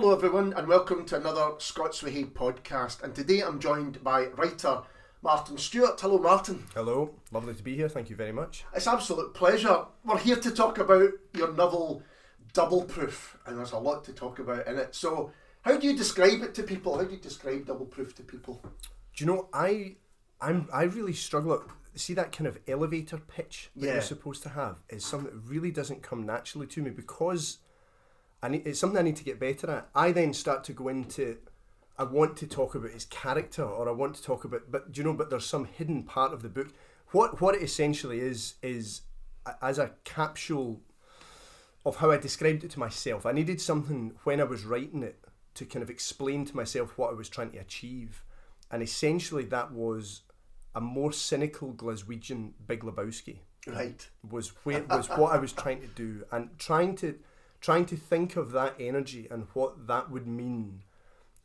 Hello everyone and welcome to another Scots Whay Hae podcast, and today I'm joined by writer Martin Stewart. Hello Martin. Hello, lovely to be here, thank you very much. It's an absolute pleasure. We're here to talk about your novel Double Proof, and there's a lot to talk about in it. So how do you describe it to people? How do you describe Double Proof to people? Do you know, I really struggle. See, that kind of elevator pitch that you're supposed to have is something that really doesn't come naturally to me, because it's something I need to get better at. I then start to go into, I want to talk about his character, or I want to talk about, but there's some hidden part of the book. What it essentially is as a capsule of how I described it to myself. I needed something when I was writing it to kind of explain to myself what I was trying to achieve. And essentially that was a more cynical Glaswegian Big Lebowski. Right. Was what I was trying to do, and trying to think of that energy and what that would mean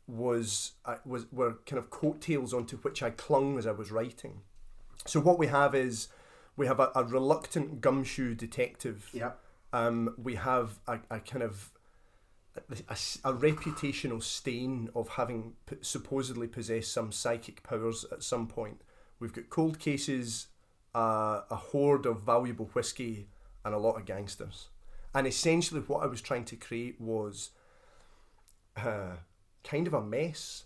were kind of coattails onto which I clung as I was writing. So what we have is a reluctant gumshoe detective. Yeah. We have a kind of a reputational stain of having supposedly possessed some psychic powers at some point. We've got cold cases, a hoard of valuable whiskey, and a lot of gangsters. And essentially what I was trying to create was kind of a mess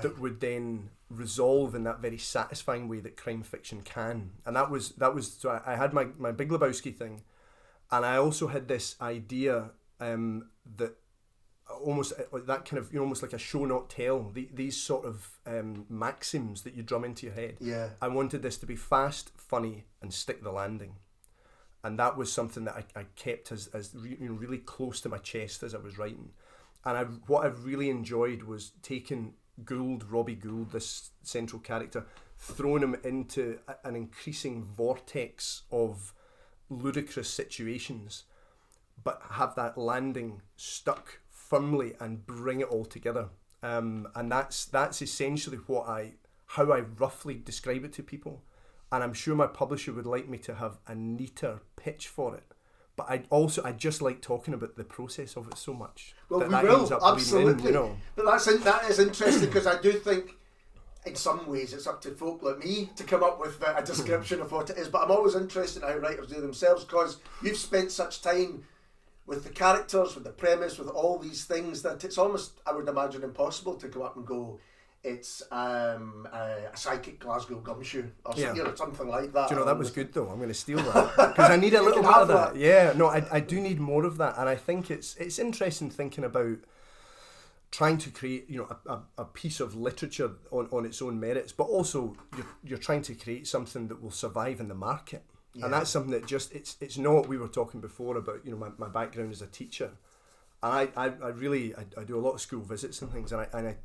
that would then resolve in that very satisfying way that crime fiction can. And that was so I had my Big Lebowski thing, and I also had this idea that almost that kind of, almost like a show not tell, these sort of maxims that you drum into your head. Yeah. I wanted this to be fast, funny, and stick the landing. And that was something that I kept as really close to my chest as I was writing. And what I really enjoyed was taking Robbie Gould, this central character, throwing him into an increasing vortex of ludicrous situations, but have that landing stuck firmly and bring it all together. And that's essentially how I roughly describe it to people. And I'm sure my publisher would like me to have a neater pitch for it. But I just like talking about the process of it so much. Well, that we that will, ends up absolutely. bleeding in, But that is interesting, because I do think in some ways it's up to folk like me to come up with a description of what it is. But I'm always interested in how writers do themselves, because you've spent such time with the characters, with the premise, with all these things, that it's almost, I would imagine, impossible to go up and go, it's a psychic Glasgow gumshoe or something like that. Do you know, that was good though. I'm going to steal that, because I need a little bit of that. Yeah, no, I do need more of that, and I think it's interesting thinking about trying to create, a piece of literature on its own merits, but also you're trying to create something that will survive in the market. Yeah. And that's something that just it's not. We were talking before about my background as a teacher, and I do a lot of school visits and things, and I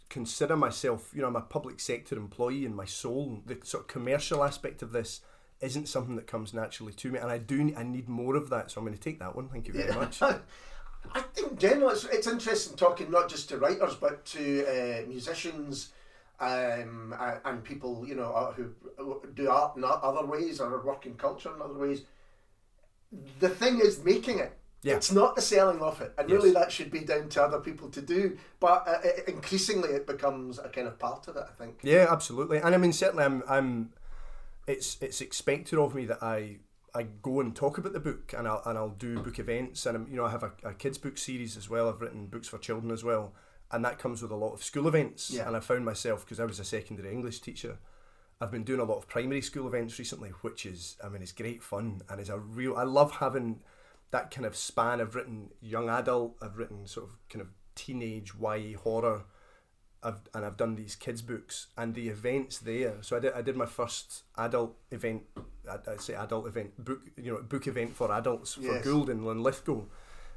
consider myself, I'm a public sector employee in my soul. The sort of commercial aspect of this isn't something that comes naturally to me, and I need more of that. So I'm going to take that one. Thank you very much. I think generally it's interesting talking not just to writers but to musicians and people who do art in other ways, or work in culture in other ways. The thing is making it. Yeah. It's not the selling of it, and really that should be down to other people to do. But increasingly, it becomes a kind of part of it, I think. Yeah, absolutely. And I mean, certainly, it's expected of me that I go and talk about the book, and I'll do book events, and I have a kids book series as well. I've written books for children as well, and that comes with a lot of school events. Yeah. And I found myself, because I was a secondary English teacher, I've been doing a lot of primary school events recently, which is, it's great fun, and I love having that kind of span. I've written young adult, I've written sort of kind of teenage YA horror, and I've done these kids books, and the events there. So I did my first adult event, book event for adults for Gould in Linlithgow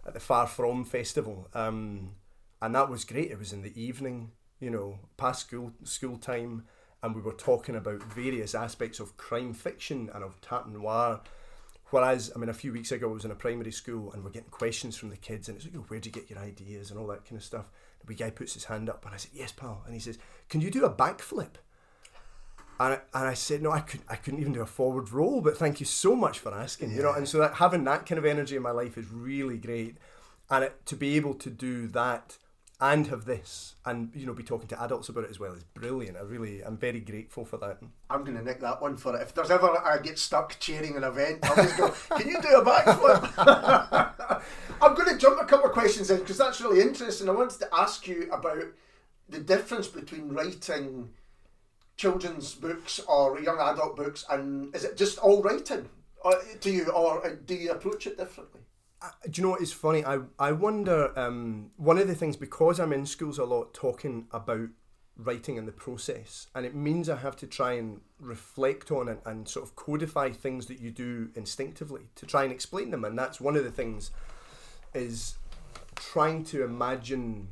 at the Far From Festival, and that was great. It was in the evening, past school time, and we were talking about various aspects of crime fiction and of tarte noir. Whereas, a few weeks ago I was in a primary school, and we're getting questions from the kids, and it's like, where do you get your ideas and all that kind of stuff. The wee guy puts his hand up, and I said, yes, pal. And he says, can you do a backflip? And I said, no, I couldn't even do a forward roll, but thank you so much for asking. And so having that kind of energy in my life is really great. And to be able to do that and have this, and be talking to adults about it as well is brilliant. I'm very grateful for that. I'm going to nick that one for it. If there's ever I get stuck chairing an event, I'll just go, can you do a backflip? I'm going to jump a couple of questions in because that's really interesting. I wanted to ask you about the difference between writing children's books or young adult books, and is it just all writing to you, or do you approach it differently? Do you know what is funny? I wonder, one of the things, because I'm in schools a lot talking about writing and the process, and it means I have to try and reflect on it and sort of codify things that you do instinctively to try and explain them. And that's one of the things, is trying to imagine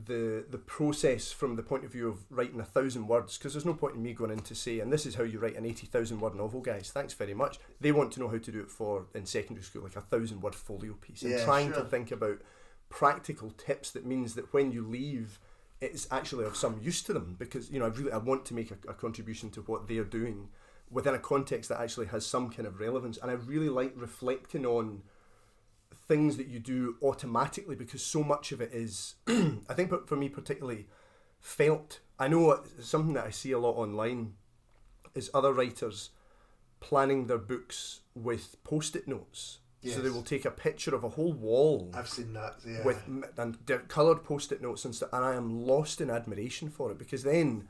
the process from the point of view of writing 1,000 words, because there's no point in me going in to say, and this is how you write an 80,000 word novel, guys, thanks very much. They want to know how to do it in secondary school, like 1,000 word folio piece, and trying to think about practical tips that means that when you leave, it's actually of some use to them, because I want to make a contribution to what they're doing within a context that actually has some kind of relevance. And I really like reflecting on things that you do automatically, because so much of it is I think for me particularly felt. I know something that I see a lot online is other writers planning their books with post-it notes. Yes. So they will take a picture of a whole wall. I've seen that, yeah. And they're coloured post-it notes and stuff, and I am lost in admiration for it, because then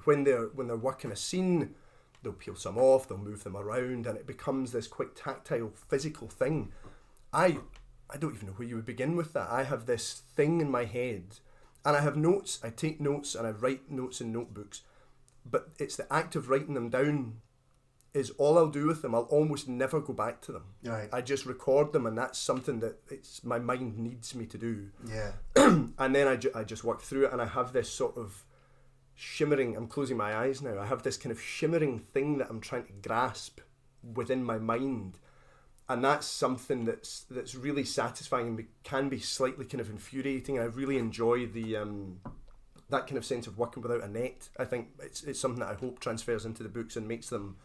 when they're working a scene, they'll peel some off, they'll move them around, and it becomes this quite tactile, physical thing. I don't even know where you would begin with that. I have this thing in my head, and I have notes, I take notes, and I write notes in notebooks, but it's the act of writing them down is all I'll do with them. I'll almost never go back to them. Right. I just record them, and that's something that my mind needs me to do. Yeah. And then I just work through it, and I have this sort of shimmering, I'm closing my eyes now, I have this kind of shimmering thing that I'm trying to grasp within my mind. And that's something that's really satisfying and can be slightly kind of infuriating. I really enjoy the that kind of sense of working without a net. I think it's something that I hope transfers into the books and makes them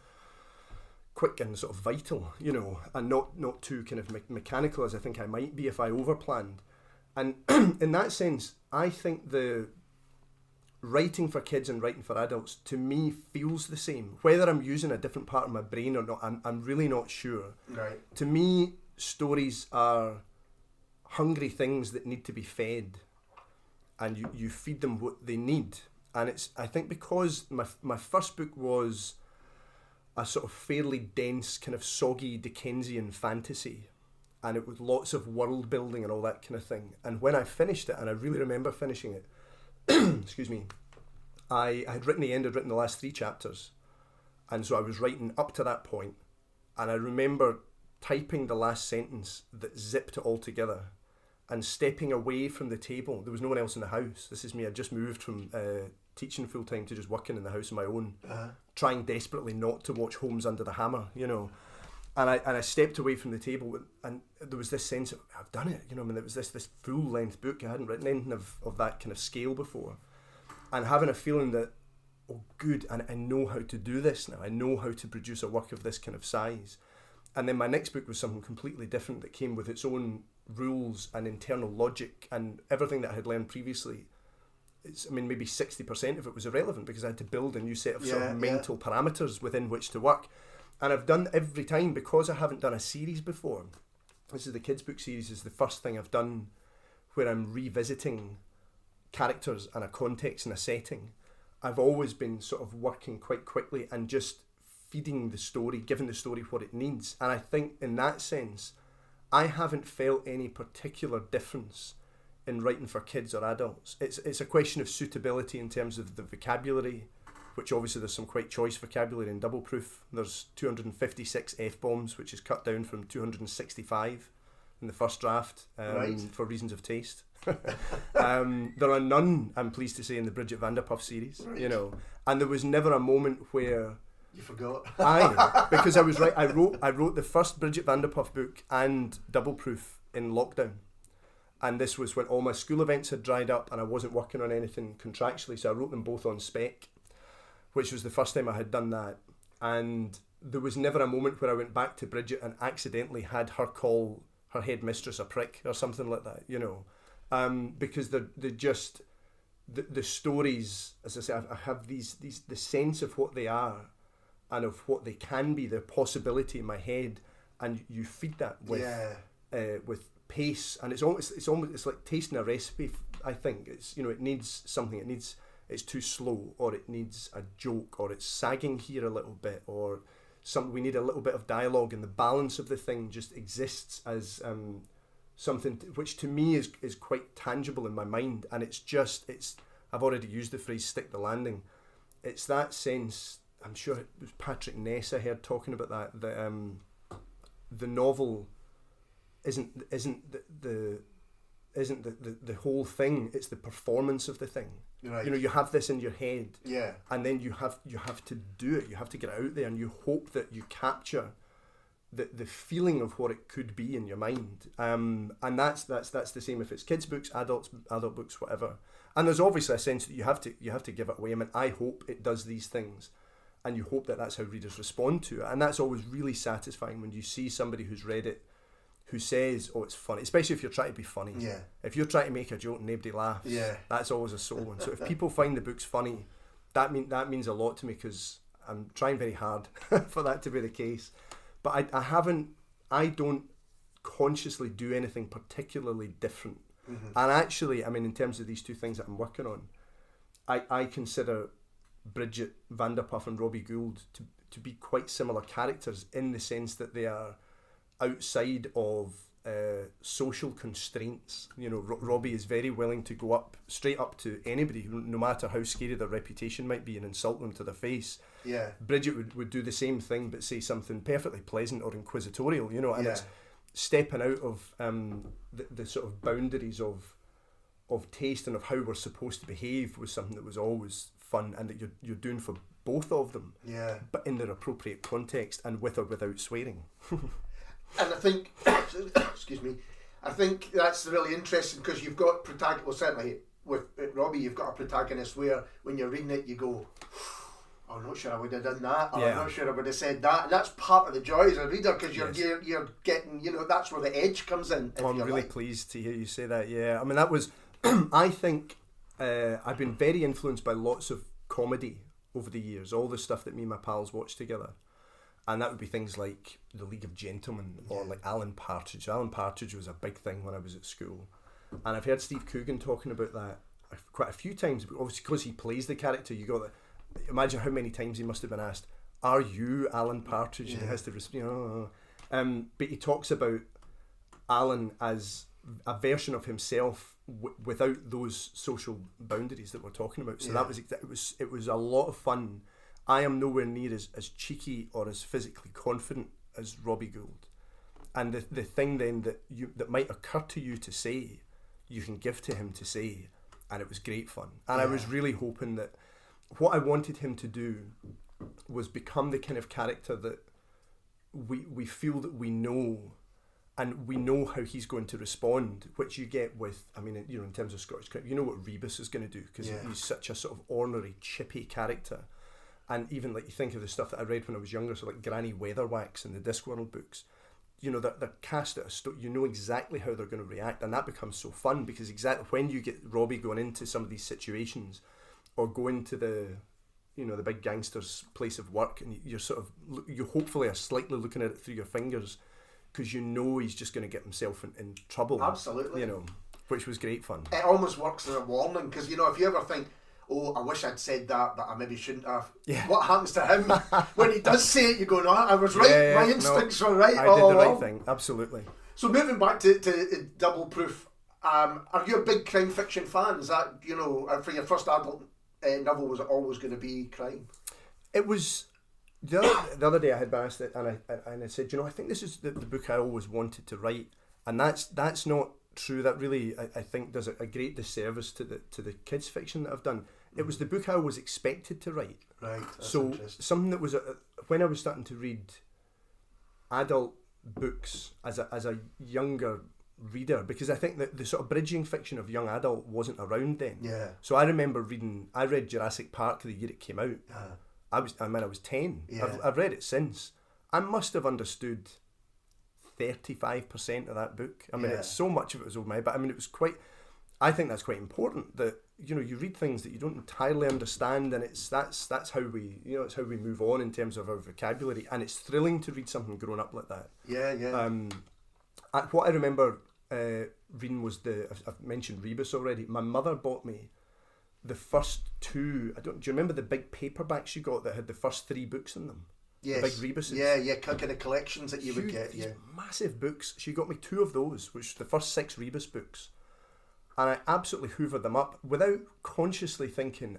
quick and sort of vital, and not too kind of mechanical as I think I might be if I overplanned. And in that sense, I think the writing for kids and writing for adults, to me, feels the same. Whether I'm using a different part of my brain or not, I'm really not sure. Right. To me, stories are hungry things that need to be fed, and you feed them what they need. And I think because my first book was a sort of fairly dense, kind of soggy Dickensian fantasy, and it was lots of world building and all that kind of thing. And when I finished it, and I really remember finishing it, excuse me, I had written the last 3 chapters, and so I was writing up to that point, and I remember typing the last sentence that zipped it all together and stepping away from the table. There was no one else in the house. This is me. I just moved from teaching full time to just working in the house on my own, trying desperately not to watch Holmes Under the Hammer, And I stepped away from the table, and there was this sense of, I've done it, there was this full-length book. I hadn't written anything of that kind of scale before. And having a feeling that, oh good, and I know how to do this now. I know how to produce a work of this kind of size. And then my next book was something completely different that came with its own rules and internal logic and everything that I had learned previously. Maybe 60% of it was irrelevant because I had to build a new set of sort of mental parameters within which to work. And I've done every time, because I haven't done a series before. This is the kids' book series, is the first thing I've done where I'm revisiting characters and a context and a setting. I've always been sort of working quite quickly and just feeding the story, giving the story what it needs. And I think in that sense, I haven't felt any particular difference in writing for kids or adults. It's a question of suitability in terms of the vocabulary, which obviously there's some quite choice vocabulary in Double Proof. There's 256 F-bombs, which is cut down from 265 in the first draft for reasons of taste. There are none, I'm pleased to say, in the Bridget Vanderpuff series, and there was never a moment where you forgot. Because I was right. I wrote the first Bridget Vanderpuff book and Double Proof in lockdown, and this was when all my school events had dried up and I wasn't working on anything contractually, so I wrote them both on spec, which was the first time I had done that. And there was never a moment where I went back to Bridget and accidentally had her call her headmistress a prick or something like that, because they're just the stories. As I say, I have these the sense of what they are and of what they can be, the possibility in my head, and you feed that with pace, and it's like tasting a recipe. I think it's, it needs something. It's too slow, or it needs a joke, or it's sagging here a little bit, or we need a little bit of dialogue, and the balance of the thing just exists as something which to me is quite tangible in my mind, and I've already used the phrase "stick the landing." It's that sense. I'm sure it was Patrick Ness I heard talking about that the novel isn't the whole thing. It's the performance of the thing. Right. You have this in your head, and then you have to do it. You have to get it out there, and you hope that you capture the feeling of what it could be in your mind. And that's the same if it's kids' books, adult books, whatever. And there's obviously a sense that you have to give it away. I mean, I hope it does these things, and you hope that that's how readers respond to it. And that's always really satisfying when you see somebody who's read it who says, "Oh, it's funny," especially if you're trying to be funny. Yeah. If you're trying to make a joke and nobody laughs, that's always a sole one. So if people find the books funny, that means a lot to me, because I'm trying very hard for that to be the case. But I don't consciously do anything particularly different. Mm-hmm. And actually, I mean, in terms of these two things that I'm working on, I consider Bridget Vanderpuff and Robbie Gould to be quite similar characters, in the sense that they are outside of social constraints. Robbie is very willing to go straight up to anybody, no matter how scary their reputation might be, and insult them to their face. Yeah. Bridget would do the same thing, but say something perfectly pleasant or inquisitorial, and it's stepping out of the sort of boundaries of taste and of how we're supposed to behave was something that was always fun, and that you're doing for both of them. Yeah. But in their appropriate context, and with or without swearing. And I think, excuse me, I think that's really interesting, because you've got certainly with Robbie, you've got a protagonist where when you're reading it, you go, "Oh, I'm not sure I would have done that," or "I'm not sure I would have said that," and that's part of the joy as a reader, because you're getting, that's where the edge comes in. I'm really pleased to hear you say that. Yeah, I mean, that was, I think, I've been very influenced by lots of comedy over the years, all the stuff that me and my pals watched together. And that would be things like The League of Gentlemen, or like Alan Partridge. Alan Partridge was a big thing when I was at school. And I've heard Steve Coogan talking about that quite a few times, obviously because he plays the character. Imagine how many times he must have been asked, "Are you Alan Partridge?" And he has to but he talks about Alan as a version of himself without those social boundaries that we're talking about. So it was a lot of fun. I am nowhere near as cheeky or as physically confident as Robbie Gould. And the thing then that might occur to you to say, you can give to him to say, and it was great fun. And I was really hoping that what I wanted him to do was become the kind of character that we feel that we know, and we know how he's going to respond, which you get with, I mean, in terms of Scottish cricket, you know what Rebus is going to do, because he's such a sort of ornery, chippy character. And even like you think of the stuff that I read when I was younger, so like Granny Weatherwax and the Discworld books, they're cast at you know exactly how they're going to react, and that becomes so fun, because exactly when you get Robbie going into some of these situations, or going to the big gangster's place of work, and you hopefully are slightly looking at it through your fingers, because he's just going to get himself in trouble. Absolutely. Which was great fun. It almost works as a warning, because if you ever think, "Oh, I wish I'd said that, but I maybe shouldn't have." Yeah. What happens to him when he does say it? You go, "No, I was right. My instincts were right. I did the right thing." Absolutely. So moving back to Double Proof, are you a big crime fiction fan? Is that for your first adult novel, was it always going to be crime? It was. The other day I had been asked it, and I said, I think this is the book I always wanted to write, and that's not true. That really I think does a great disservice to the kids fiction that I've done. It was the book I was expected to write. Right. So something that was when I was starting to read adult books as a younger reader, because I think that the sort of bridging fiction of young adult wasn't around then. Yeah. So I remember I read Jurassic Park the year it came out. I was 10. Yeah. I've read it since. I must have understood 35% of that book. I mean, it's so much of it was over my head, but I mean, it was quite. I think that's quite important, that you read things that you don't entirely understand, and that's how we it's how we move on in terms of our vocabulary, and it's thrilling to read something grown up like that. What I remember reading was I've mentioned Rebus already. My mother bought me the first two. Do you remember the big paperbacks you got that had the first 3 books in them? Yes. The big Rebuses. Yeah, kind of collections that you would get. These massive books. She got me 2 of those, which were the first 6 Rebus books. And I absolutely hoovered them up without consciously thinking,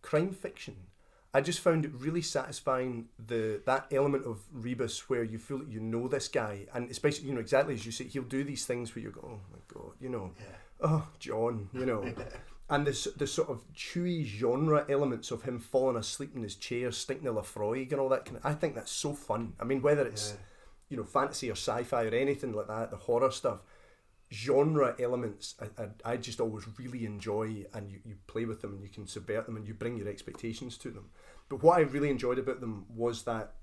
crime fiction. I just found it really satisfying, that element of Rebus where you feel that you know this guy, and especially, exactly as you say, he'll do these things where you go, oh my God, oh, John, and the sort of chewy genre elements of him falling asleep in his chair, stinking of Lafroig and all that I think that's so fun. I mean, whether it's, fantasy or sci-fi or anything like that, the horror stuff, genre elements I just always really enjoy, and you play with them and you can subvert them and you bring your expectations to them. But what I really enjoyed about them was that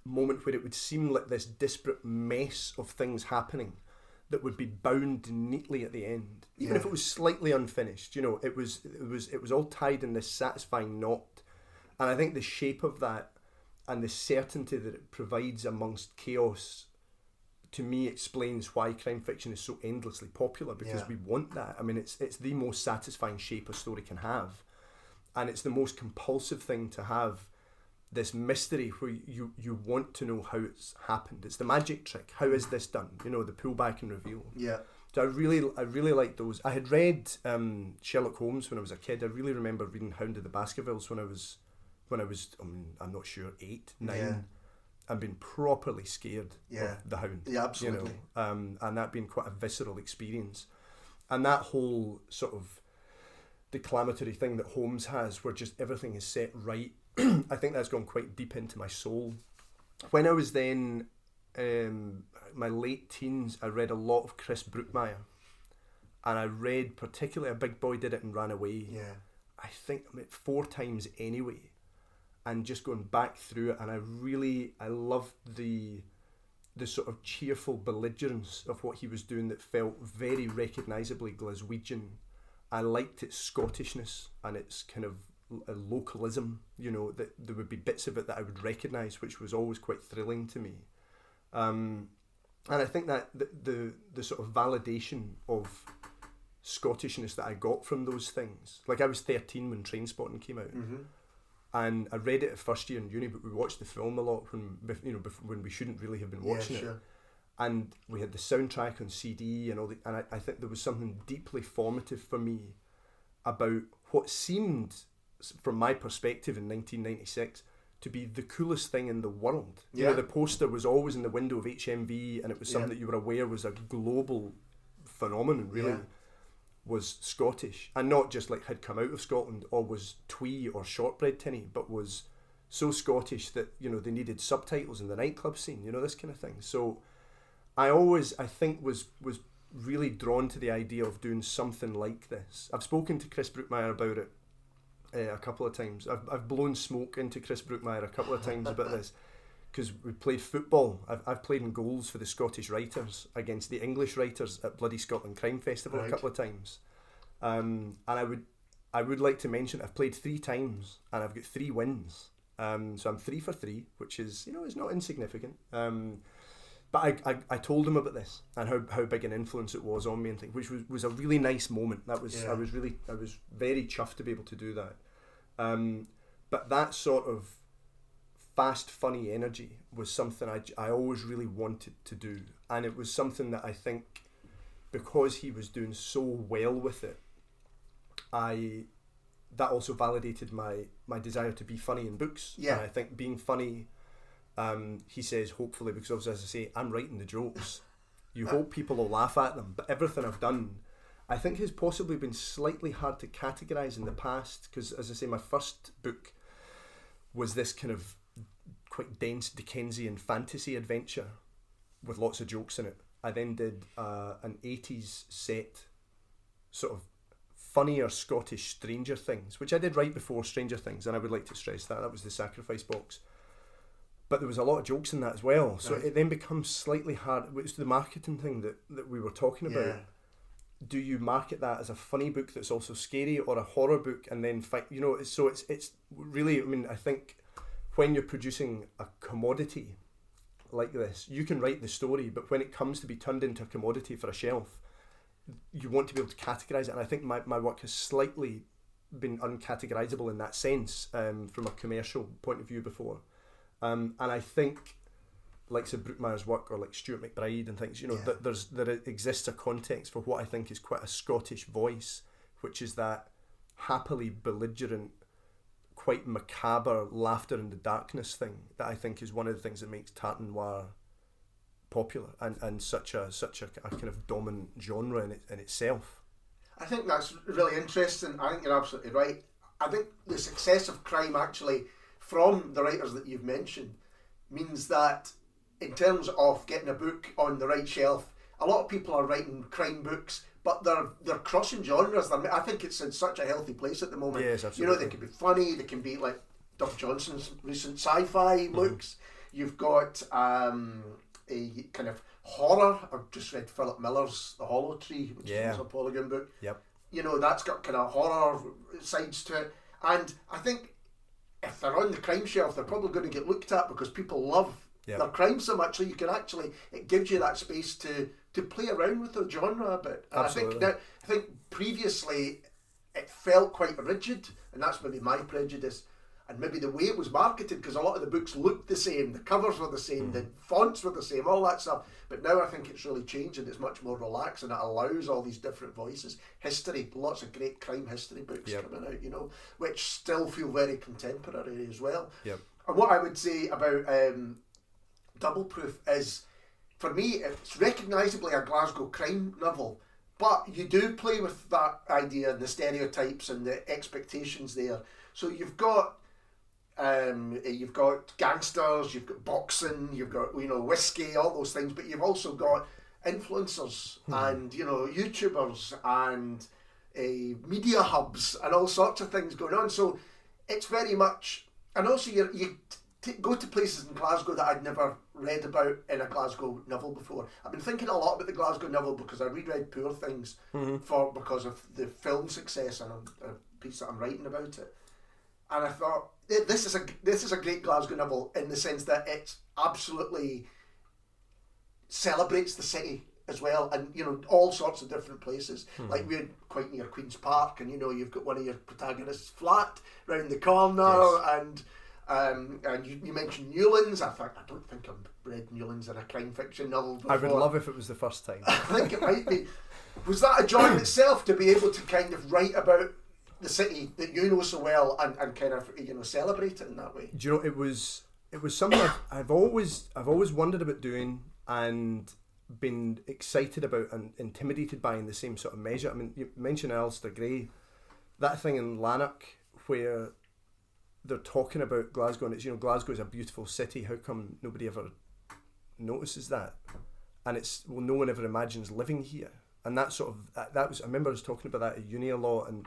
moment where it would seem like this disparate mess of things happening that would be bound neatly at the end, even if it was slightly unfinished. It was all tied in this satisfying knot, and I think the shape of that and the certainty that it provides amongst chaos, to me, explains why crime fiction is so endlessly popular, because we want that. I mean, it's the most satisfying shape a story can have, and it's the most compulsive thing to have, this mystery where you want to know how it's happened. It's the magic trick. How is this done? The pullback and reveal. Yeah. So I really liked those. I had read Sherlock Holmes when I was a kid. I really remember reading Hound of the Baskervilles when I was I'm not sure 8, 9. And been properly scared of the Hound. Yeah, absolutely. And that being quite a visceral experience. And that whole sort of declamatory thing that Holmes has, where just everything is set right, I think that's gone quite deep into my soul. When I was then my late teens, I read a lot of Chris Brookmyre. And I read particularly A Big Boy Did It and Ran Away. Yeah. I think 4 times anyway. And just going back through it, and I loved the sort of cheerful belligerence of what he was doing that felt very recognisably Glaswegian. I liked its Scottishness and its kind of localism, that there would be bits of it that I would recognise, which was always quite thrilling to me. And I think that the sort of validation of Scottishness that I got from those things, like I was 13 when Trainspotting came out. Mm-hmm. And I read it at first year in uni, but we watched the film a lot when we shouldn't really have been watching it. And we had the soundtrack on CD and all and I think there was something deeply formative for me about what seemed, from my perspective in 1996, to be the coolest thing in the world. The poster was always in the window of HMV, and it was something that you were aware was a global phenomenon, really. Was Scottish, and not just like had come out of Scotland or was twee or shortbread tinny, but was so Scottish that they needed subtitles in the nightclub scene, this kind of thing. So I think was really drawn to the idea of doing something like this. I've spoken to Chris Brookmyre about it a couple of times. I've blown smoke into Chris Brookmyre a couple of times about this, because we played football. I've played in goals for the Scottish writers against the English writers at Bloody Scotland Crime Festival a couple of times. And I would like to mention I've played 3 times and I've got 3 wins. So I'm 3 for 3, which is is not insignificant. But I told him about this and how big an influence it was on me and things, which was a really nice moment. That was I was very chuffed to be able to do that. But that sort of fast, funny energy was something I always really wanted to do, and it was something that I think, because he was doing so well with it, that also validated my desire to be funny in books. And I think being funny, he says, hopefully, because obviously, as I say, I'm writing the jokes. You hope people will laugh at them, but everything I've done, I think, has possibly been slightly hard to categorise in the past, because, as I say, my first book was this kind of quite dense Dickensian fantasy adventure with lots of jokes in it. I then did an 80s set, sort of funnier Scottish Stranger Things, which I did right before Stranger Things, and I would like to stress that was the Sacrifice Box. But there was a lot of jokes in that as well, so it then becomes slightly hard. It's the marketing thing that we were talking about. do you market that as a funny book that's also scary, or a horror book, and then so it's really, I mean, I think when you're producing a commodity like this, you can write the story, but when it comes to be turned into a commodity for a shelf, you want to be able to categorize it. And I think my work has slightly been uncategorizable in that sense, from a commercial point of view before, and I think like Sir Brookmeyer's work, or like Stuart McBride and things, that there exists a context for what I think is quite a Scottish voice, which is that happily belligerent, quite macabre laughter in the darkness thing that I think is one of the things that makes tartan noir popular and such a kind of dominant genre in itself. I think that's really interesting. I think you're absolutely right. I think the success of crime, actually, from the writers that you've mentioned, means that in terms of getting a book on the right shelf, a lot of people are writing crime books, but they're crossing genres. I think it's in such a healthy place at the moment. Yes, absolutely. They can be funny, they can be like Doug Johnson's recent sci-fi books. You've got a kind of horror. I've just read Philip Miller's The Hollow Tree, which is a Polygon book. Yep. That's got kind of horror sides to it. And I think if they're on the crime shelf, they're probably going to get looked at because people love their crime so much. So you can actually, it gives you that space to play around with the genre a bit. And I think previously it felt quite rigid, and that's maybe my prejudice. And maybe the way it was marketed, because a lot of the books looked the same, the covers were the same, the fonts were the same, all that stuff. But now I think it's really changed and it's much more relaxed, and it allows all these different voices. History, lots of great crime history books coming out, which still feel very contemporary as well. Yep. And what I would say about Double Proof is, for me, it's recognisably a Glasgow crime novel, but you do play with that idea and the stereotypes and the expectations there. So you've got gangsters, you've got boxing, you've got whiskey, all those things, but you've also got influencers and YouTubers and media hubs and all sorts of things going on. So it's very much, and also you go to places in Glasgow that I'd never read about in a Glasgow novel before. I've been thinking a lot about the Glasgow novel because I reread Poor Things because of the film success and a piece that I'm writing about it. And I thought, this is a great Glasgow novel in the sense that it absolutely celebrates the city as well, and all sorts of different places. Like we're quite near Queen's Park, and you've got one of your protagonists' flat round the corner, and you mentioned Newlands. I don't think I've read Newlands in a crime fiction novel before. I would love if it was the first time. I think it might be. Was that a joy in itself to be able to kind of write about the city that you know so well and kind of celebrate it in that way? Do you know, it was something I've always wondered about doing and been excited about and intimidated by in the same sort of measure. I mean, you mentioned Alistair Gray, that thing in Lanark where they're talking about Glasgow, and it's Glasgow is a beautiful city. How come nobody ever notices that? And it's, well, no one ever imagines living here. And that sort of that was, I remember I was talking about that at uni a lot, and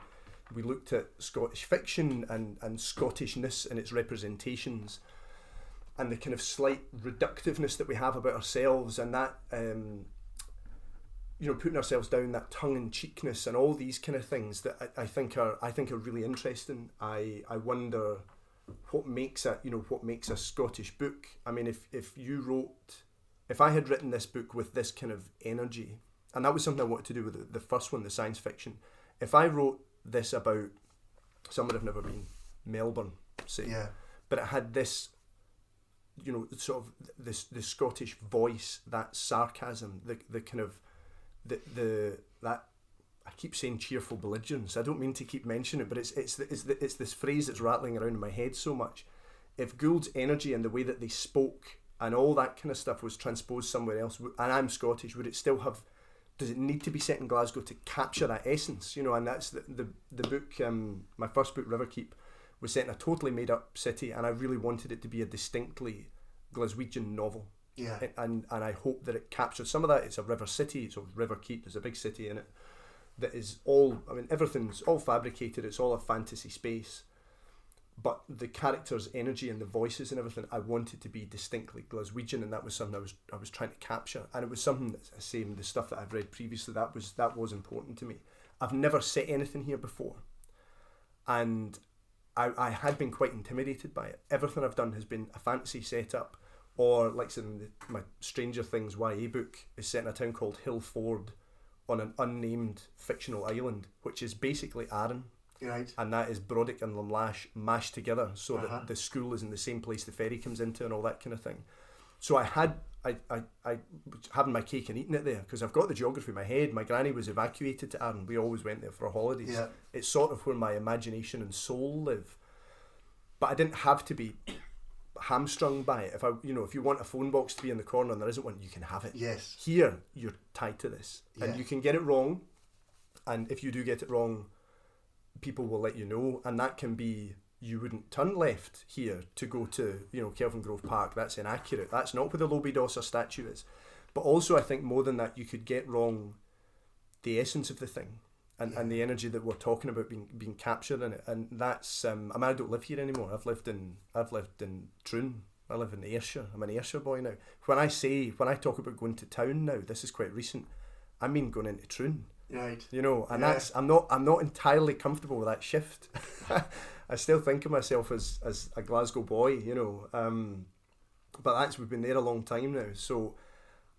we looked at Scottish fiction and Scottishness and its representations and the kind of slight reductiveness that we have about ourselves, and that putting ourselves down, that tongue-in-cheekness and all these kind of things that I think are really interesting. I wonder what makes a Scottish book. I mean, if I had written this book with this kind of energy, and that was something I wanted to do with the first one, the science fiction. If I wrote this about somewhere I've never been, Melbourne, say, but it had this, sort of this Scottish voice, that sarcasm, the kind of that I keep saying cheerful belligerence. I don't mean to keep mentioning it, but it's this phrase that's rattling around in my head so much. If Gould's energy and the way that they spoke and all that kind of stuff was transposed somewhere else, and I'm Scottish, would it still have? Does it need to be set in Glasgow to capture that essence? And that's the book. My first book, Riverkeep, was set in a totally made up city, and I really wanted it to be a distinctly Glaswegian novel. Yeah. And I hope that it captures some of that. It's a river city. It's a Riverkeep. There's a big city in it that is all. I mean, everything's all fabricated. It's all a fantasy space, but the characters' energy and the voices and everything, I wanted to be distinctly Glaswegian, and that was something I was trying to capture. And it was something that's the same, the stuff that I've read previously, that was important to me. I've never set anything here before, and I had been quite intimidated by it. Everything I've done has been a fantasy setup, or like my Stranger Things YA book is set in a town called Hillford on an unnamed fictional island, which is basically Arran. Right. And that is Brodick and Lamlash mashed together, so that the school is in the same place the ferry comes into and all that kind of thing. So I was having my cake and eating it there, because I've got the geography in my head. My granny was evacuated to Arran. We always went there for our holidays. Yeah. It's sort of where my imagination and soul live. But I didn't have to be hamstrung by it. If you want a phone box to be in the corner and there isn't one, you can have it. Yes. Here, you're tied to this. And you can get it wrong. And if you do get it wrong, people will let you know, and that can be, you wouldn't turn left here to go to Kelvin Grove Park. That's inaccurate. That's not where the Lobie Dosser statue is. But also, I think more than that, you could get wrong the essence of the thing and the energy that we're talking about being captured in it. And that's I don't live here anymore. I've lived in Troon. I live in Ayrshire. I'm an Ayrshire boy now. When I talk about going to town now, this is quite recent, I mean going into Troon. Right. That's I'm not entirely comfortable with that shift. I still think of myself as a Glasgow boy, but we've been there a long time now. So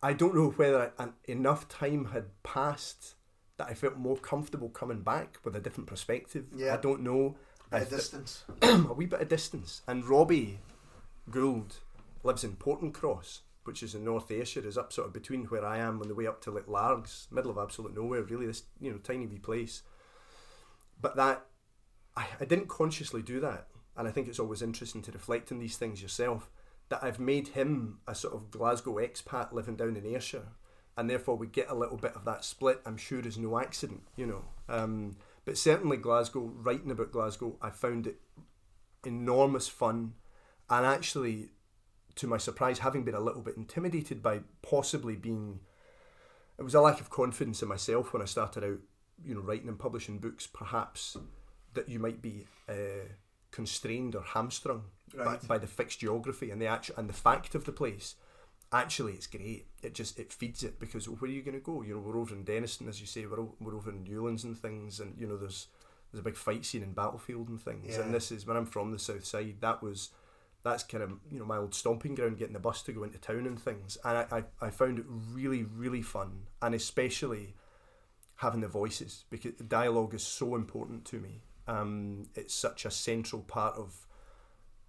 I don't know whether enough time had passed that I felt more comfortable coming back with a different perspective. Yeah. I don't know. A distance. A wee bit of distance. And Robbie Gould lives in Portincross, which is in North Ayrshire, is up sort of between where I am on the way up to like Largs, middle of absolute nowhere, really, this tiny wee place. But that, I didn't consciously do that, and I think it's always interesting to reflect on these things yourself, that I've made him a sort of Glasgow expat living down in Ayrshire, and therefore we get a little bit of that split, I'm sure is no accident, But certainly Glasgow, writing about Glasgow, I found it enormous fun, and actually, to my surprise, having been a little bit intimidated by possibly it was a lack of confidence in myself when I started out, writing and publishing books, perhaps, that you might be constrained or hamstrung by the fixed geography and the fact of the place. Actually, it's great. It feeds it, because where are you going to go? We're over in Denniston, as you say. We're over in Newlands and things, and there's a big fight scene in Battlefield and things. Yeah. And this is when I'm from the south side. That's kind of my old stomping ground, getting the bus to go into town and things. And I found it really, really fun, and especially having the voices, because dialogue is so important to me. It's such a central part of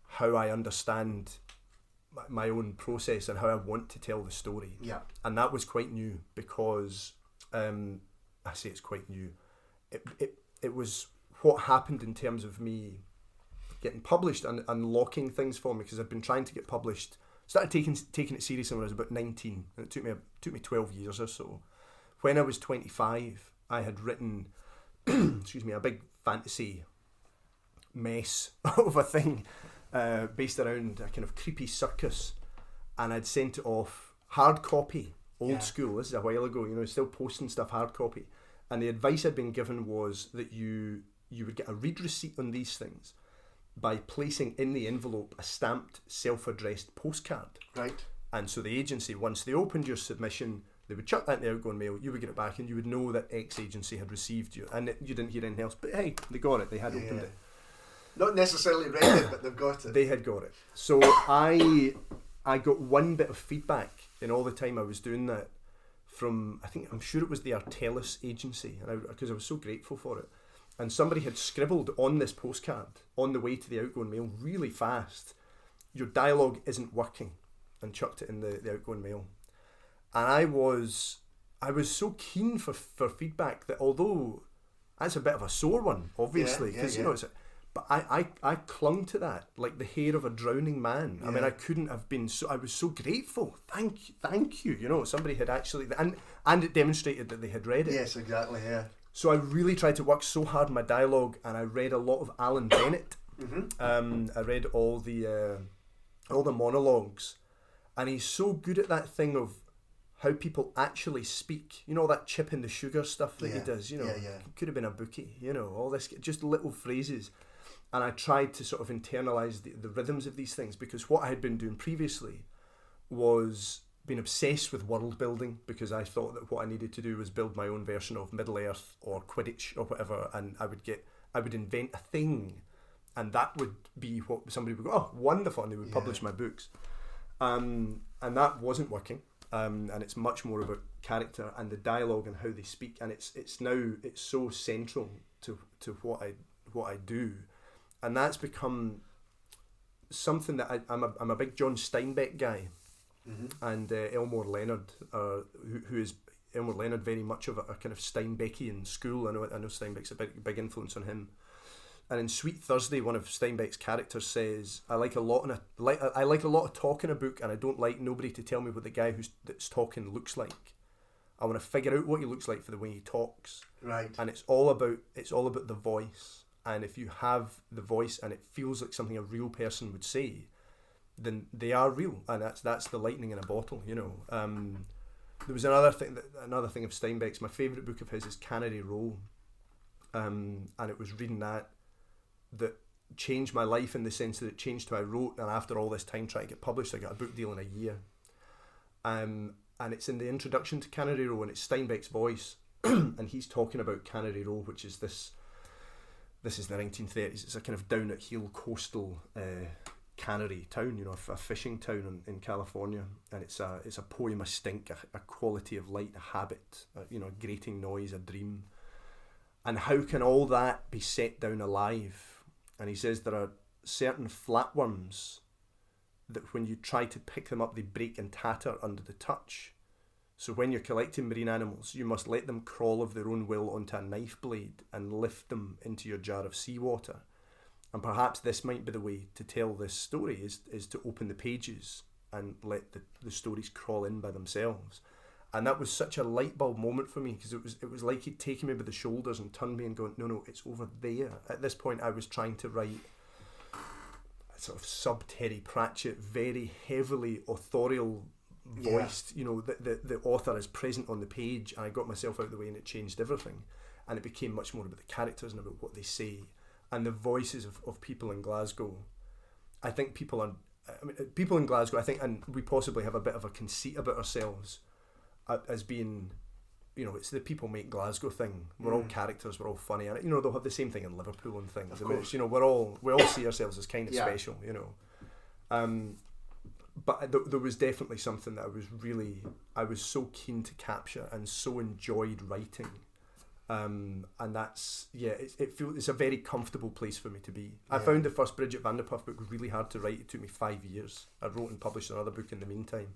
how I understand my own process and how I want to tell the story. Yeah. And that was quite new, because I say it's quite new. It was what happened in terms of me getting published and unlocking things for me, because I'd been trying to get published. Started taking it seriously when I was about 19, and it took me 12 years or so. When I was 25, I had written a big fantasy mess of a thing based around a kind of creepy circus, and I'd sent it off hard copy, old school. This is a while ago, still posting stuff hard copy, and the advice I'd been given was that you would get a read receipt on these things by placing in the envelope a stamped self-addressed postcard. Right. And so the agency, once they opened your submission, they would chuck that in the outgoing mail, you would get it back, and you would know that X agency had received you, and you didn't hear anything else, but hey, they got it, they had opened it. Not necessarily read it, but they've got it. They had got it. So I got one bit of feedback in all the time I was doing that from, I'm sure it was the Artelis agency, because I was so grateful for it. And somebody had scribbled on this postcard on the way to the outgoing mail really fast, your dialogue isn't working, and chucked it in the outgoing mail. And I was so keen for feedback that, although that's a bit of a sore one, obviously, because but I clung to that like the hair of a drowning man. I mean, I couldn't have been so. I was so grateful. Thank you. Somebody had actually, and it demonstrated that they had read it. Yes, exactly. Yeah. So I really tried to work so hard on my dialogue, and I read a lot of Alan Bennett. Mm-hmm. I read all the monologues, and he's so good at that thing of how people actually speak. All that chip in the sugar stuff that he does. Could have been a bookie. All this, just little phrases. And I tried to sort of internalise the rhythms of these things, because what I had been doing previously was being obsessed with world building, because I thought that what I needed to do was build my own version of Middle Earth or Quidditch or whatever, and I would invent a thing, and that would be what somebody would go, oh, wonderful, and they would publish my books. And that wasn't working. And it's much more about character and the dialogue and how they speak, and it's so central to what I do, and that's become something that I'm a big John Steinbeck guy. Mm-hmm. And Elmore Leonard, who is Elmore Leonard very much of a kind of Steinbeckian school. I know Steinbeck's a big influence on him. And in Sweet Thursday, one of Steinbeck's characters says, I like a lot of talk in a book, and I don't like nobody to tell me what the guy that's talking looks like. I want to figure out what he looks like for the way he talks. Right. And it's all about the voice. And if you have the voice and it feels like something a real person would say, then they are real, and that's the lightning in a bottle, you know. There was another thing of Steinbeck's. My favourite book of his is Canary Row, and it was reading that changed my life, in the sense that it changed how I wrote. And after all this time trying to get published, I got a book deal in a year. And it's in the introduction to Canary Row, and it's Steinbeck's voice, and he's talking about Canary Row, which is this is the 1930s. It's a kind of down at heel coastal cannery town, you know, a fishing town in California, and it's a poem, a stink, a quality of light, a habit, you know, a grating noise, a dream. And how can all that be set down alive? And he says there are certain flatworms that when you try to pick them up, they break and tatter under the touch. So when you're collecting marine animals, you must let them crawl of their own will onto a knife blade and lift them into your jar of seawater. And perhaps this might be the way to tell this story, is to open the pages and let the stories crawl in by themselves. And that was such a light bulb moment for me, because it was like he'd taken me by the shoulders and turned me and gone, no, it's over there. At this point, I was trying to write a sort of sub-Terry Pratchett, very heavily authorial voiced, you know, the author is present on the page, and I got myself out of the way, and it changed everything. And it became much more about the characters and about what they say. And the voices of people in Glasgow. I think people in Glasgow, I think, and we possibly have a bit of a conceit about ourselves as being, you know, it's the people make Glasgow thing. We're all characters, we're all funny, and you know, they'll have the same thing in Liverpool and things. I mean, it's, you know, we all see ourselves as kind of special, you know. But there was definitely something that I was so keen to capture and so enjoyed writing. And that's, it's a very comfortable place for me to be. I found the first Bridget van der Puff book really hard to write. It took me 5 years. I wrote and published another book in the meantime.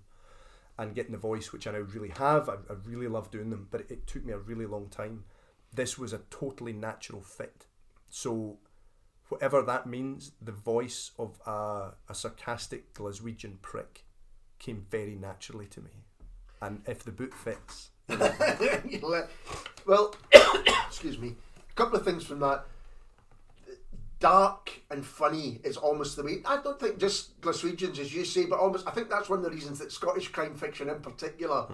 And getting the voice, which I now really have, I really love doing them, but it took me a really long time. This was a totally natural fit. So whatever that means, the voice of a sarcastic Glaswegian prick came very naturally to me. And if the book fits... You know. Well, excuse me, a couple of things from that. Dark and funny is almost the way. I don't think just Glaswegians, as you say, but almost, I think that's one of the reasons that Scottish crime fiction in particular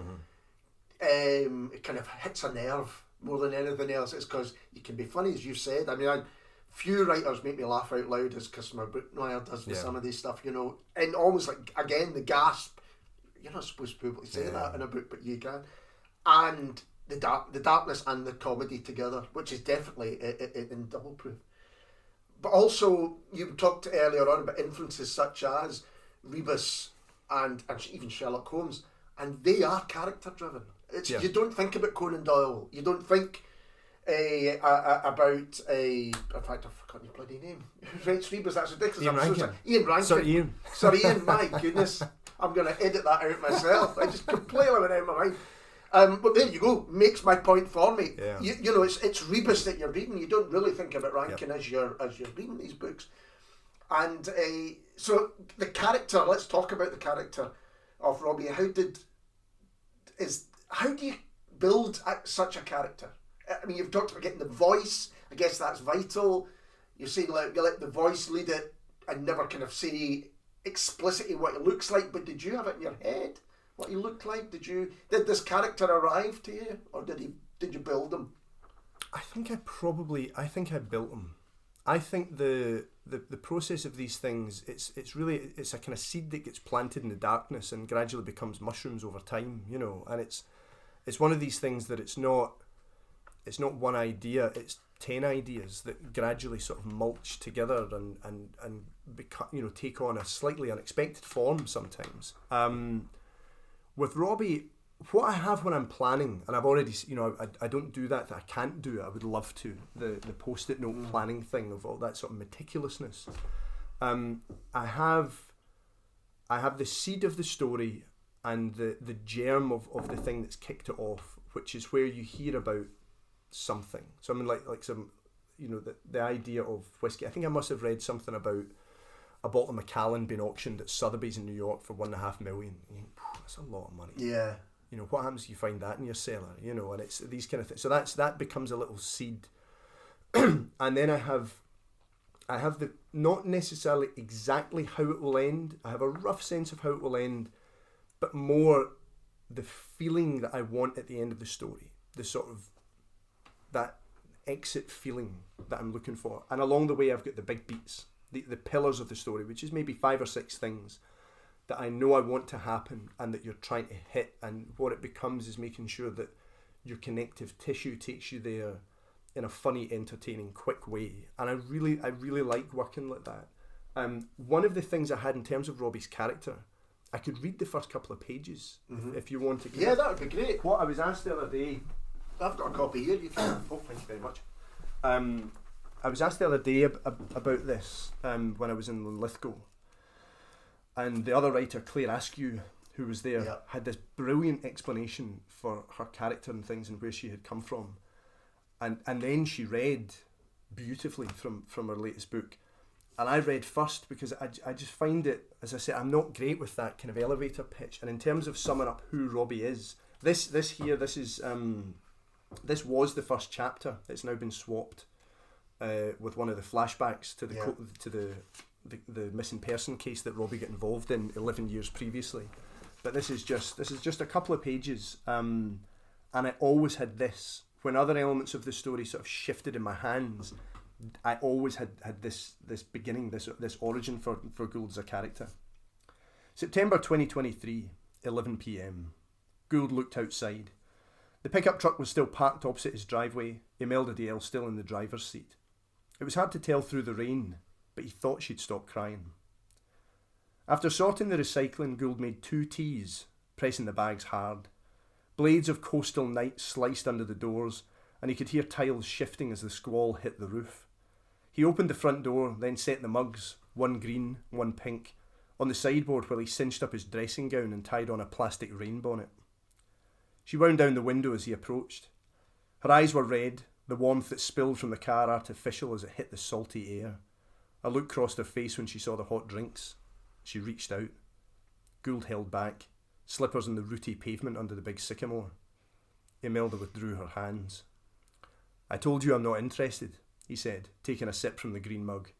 it kind of hits a nerve more than anything else. It's because you can be funny, as you said. I mean, few writers make me laugh out loud as Customer Brooknoir does with some of these stuff, you know, and almost like, again, the gasp. You're not supposed to be able to say that in a book, but you can. And the darkness and the comedy together, which is definitely in double proof. But also, you talked earlier on about influences such as Rebus and even Sherlock Holmes, and they are character driven. You don't think about Conan Doyle. You don't think about in fact, I've forgotten his bloody name. Who writes Rebus? That's ridiculous. Ian Rankin. Sir Ian. My goodness, I'm going to edit that out myself. I just completely went out of my mind. But there you go, makes my point for me. Yeah. You know, it's Rebus that you're reading. You don't really think about Rankin as you're reading these books. And so the character, let's talk about the character of Robbie. How do you build such a character? I mean, you've talked about getting the voice. I guess that's vital. You're saying you let the voice lead it and never kind of say explicitly what it looks like, but did you have it in your head? What he looked like? Did this character arrive to you, or did you build him? I think I built him. I think the process of these things, it's really a kind of seed that gets planted in the darkness and gradually becomes mushrooms over time, you know. And it's one of these things that it's not one idea, it's 10 ideas that gradually sort of mulch together and become, you know, take on a slightly unexpected form sometimes. With Robbie, what I have when I'm planning, and I've already, you know, I don't do that I can't do it, I would love to, the post-it note planning thing of all that sort of meticulousness. I have the seed of the story and the germ of the thing that's kicked it off, which is where you hear about something. So I mean, like some, you know, the idea of whiskey. I think I must have read something about a bottle of Macallan being auctioned at Sotheby's in New York for $1.5 million. You think, that's a lot of money. Yeah. You know, what happens if you find that in your cellar? You know, and it's these kind of things. So that becomes a little seed. And then I have the, not necessarily exactly how it will end. I have a rough sense of how it will end, but more the feeling that I want at the end of the story. The sort of, that exit feeling that I'm looking for. And along the way, I've got the big beats, the pillars of the story, which is maybe 5 or 6 things that I know I want to happen and that you're trying to hit. And what it becomes is making sure that your connective tissue takes you there in a funny, entertaining, quick way. And I really like working like that. One of the things I had in terms of Robbie's character, I could read the first couple of pages if you want to. Yeah, that would be great. What I was asked the other day, I've got a copy here. You can. oh, thank you very much. I was asked the other day about this when I was in Lithgow, and the other writer, Claire Askew, who was there, had this brilliant explanation for her character and things and where she had come from, and then she read beautifully from her latest book, and I read first because I just find it, as I said, I'm not great with that kind of elevator pitch. And in terms of summing up who Robbie is, this was the first chapter. It's now been swapped with one of the flashbacks to the missing person case that Robbie got involved in 11 years previously. But this is just a couple of pages, and I always had this. When other elements of the story sort of shifted in my hands, I always had this beginning, this origin for Gould as a character. September 2023, 11 p.m. Gould looked outside. The pickup truck was still parked opposite his driveway, Imelda Dale still in the driver's seat. It was hard to tell through the rain, but he thought she'd stop crying. After sorting the recycling, Gould made 2 teas, pressing the bags hard. Blades of coastal night sliced under the doors, and he could hear tiles shifting as the squall hit the roof. He opened the front door, then set the mugs, one green, one pink, on the sideboard while he cinched up his dressing gown and tied on a plastic rain bonnet. She wound down the window as he approached. Her eyes were red, the warmth that spilled from the car artificial as it hit the salty air. A look crossed her face when she saw the hot drinks. She reached out. Gould held back, slippers on the rooty pavement under the big sycamore. Imelda withdrew her hands. "I told you I'm not interested," he said, taking a sip from the green mug.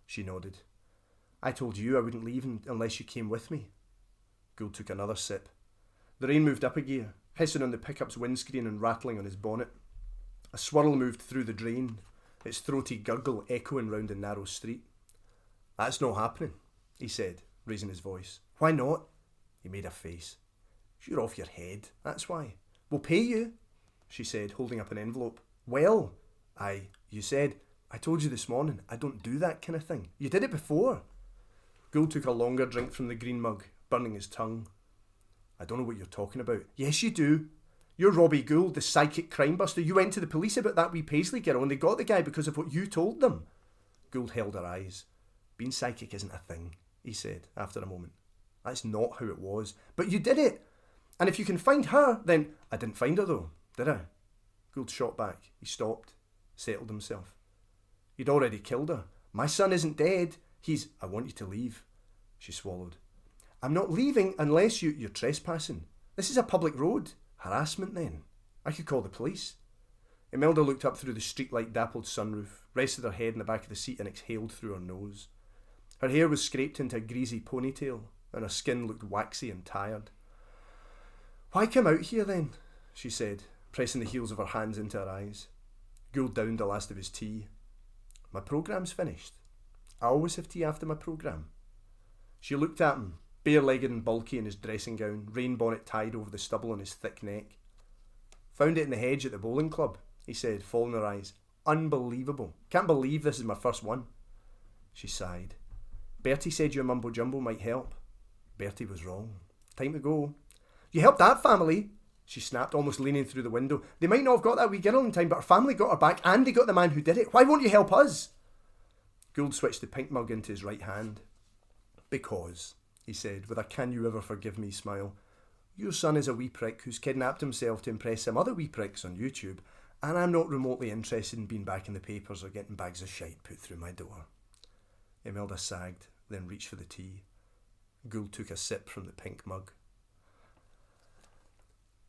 She nodded. "I told you I wouldn't leave unless you came with me." Gould took another sip. The rain moved up a gear, hissing on the pickup's windscreen and rattling on his bonnet. A swirl moved through the drain, its throaty gurgle echoing round the narrow street. "That's not happening," he said, raising his voice. "Why not?" He made a face. "You're off your head, that's why." "We'll pay you," she said, holding up an envelope. "Well, you said, I told you this morning, I don't do that kind of thing. You did it before." Gould took a longer drink from the green mug, burning his tongue. "I don't know what you're talking about." "Yes, you do. You're Robbie Gould, the psychic crime buster. You went to the police about that wee Paisley girl and they got the guy because of what you told them." Gould held her eyes. "Being psychic isn't a thing," he said after a moment. "That's not how it was." "But you did it. And if you can find her, then..." "I didn't find her though, did I?" Gould shot back. He stopped, settled himself. "You'd already killed her." "My son isn't dead. He's..." "I want you to leave." She swallowed. "I'm not leaving unless you're trespassing. This is a public road." "Harassment then. I could call the police." Imelda looked up through the streetlight dappled sunroof, rested her head in the back of the seat and exhaled through her nose. Her hair was scraped into a greasy ponytail and her skin looked waxy and tired. "Why come out here then?" she said, pressing the heels of her hands into her eyes. Gould downed the last of his tea. My programme's finished. I always have tea after my programme. She looked at him, bare-legged and bulky in his dressing gown, rain bonnet tied over the stubble on his thick neck. Found it in the hedge at the bowling club, he said, following her eyes. Unbelievable. Can't believe this is my first one. She sighed. Bertie said your mumbo-jumbo might help. Bertie was wrong. Time to go. You helped that family, she snapped, almost leaning through the window. They might not have got that wee girl in time, but her family got her back and they got the man who did it. Why won't you help us? Gould switched the pink mug into his right hand. Because, he said, with a can you ever forgive me smile, your son is a wee prick who's kidnapped himself to impress some other wee pricks on YouTube, and I'm not remotely interested in being back in the papers or getting bags of shite put through my door. Imelda sagged, then reached for the tea. Gould took a sip from the pink mug.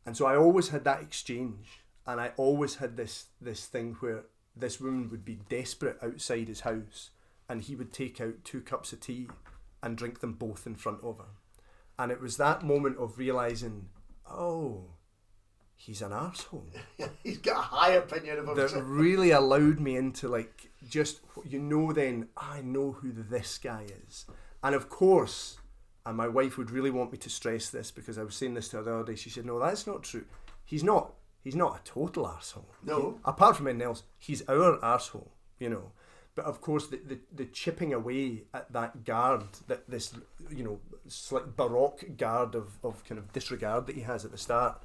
And so I always had that exchange, and I always had this thing where this woman would be desperate outside his house, and he would take out 2 cups of tea and drink them both in front of her. And it was that moment of realising, oh, he's an arsehole. He's got a high opinion of himself. That really allowed me into, like, just, then, I know who this guy is. And of course, and my wife would really want me to stress this because I was saying this to her the other day, she said, no, that's not true. He's not a total arsehole. No. Apart from anything else, he's our arsehole, But of course, the chipping away at that guard, that this, slight baroque guard of kind of disregard that he has at the start,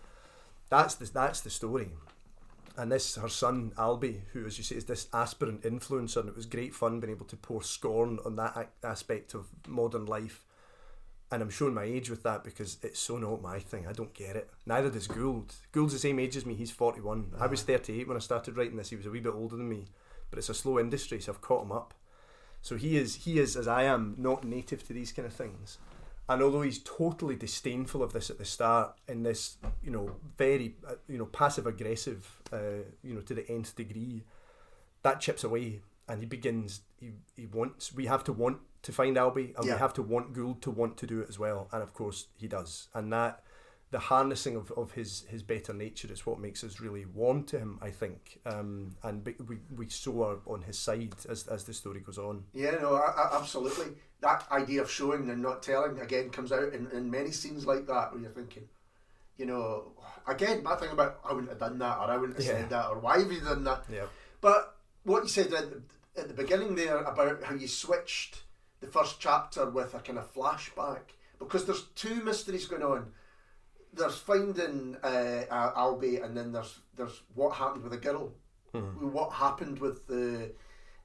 that's the story. And this, her son, Albie, who, as you say, is this aspirant influencer, and it was great fun being able to pour scorn on that aspect of modern life. And I'm showing my age with that because it's so not my thing. I don't get it. Neither does Gould. Gould's the same age as me. He's 41. I was 38 when I started writing this. He was a wee bit older than me. But it's a slow industry, so I've caught him up. So he is, as I am, not native to these kind of things. And although he's totally disdainful of this at the start, in this, very, passive-aggressive, to the nth degree, that chips away. And he begins, we have to want to find Albie, and we have to want Gould to want to do it as well. And of course, he does. And that, the harnessing of his better nature is what makes us really warm to him, I think. And we so are on his side as the story goes on. Yeah, no, absolutely. That idea of showing and not telling, again, comes out in many scenes like that where you're thinking, again, my thing about, I wouldn't have done that, or I wouldn't have said that, or why have you done that? Yeah. But what you said at the beginning there about how you switched the first chapter with a kind of flashback, because there's 2 mysteries going on. There's finding Albie, and then there's what happened with the girl. Mm-hmm. What happened with the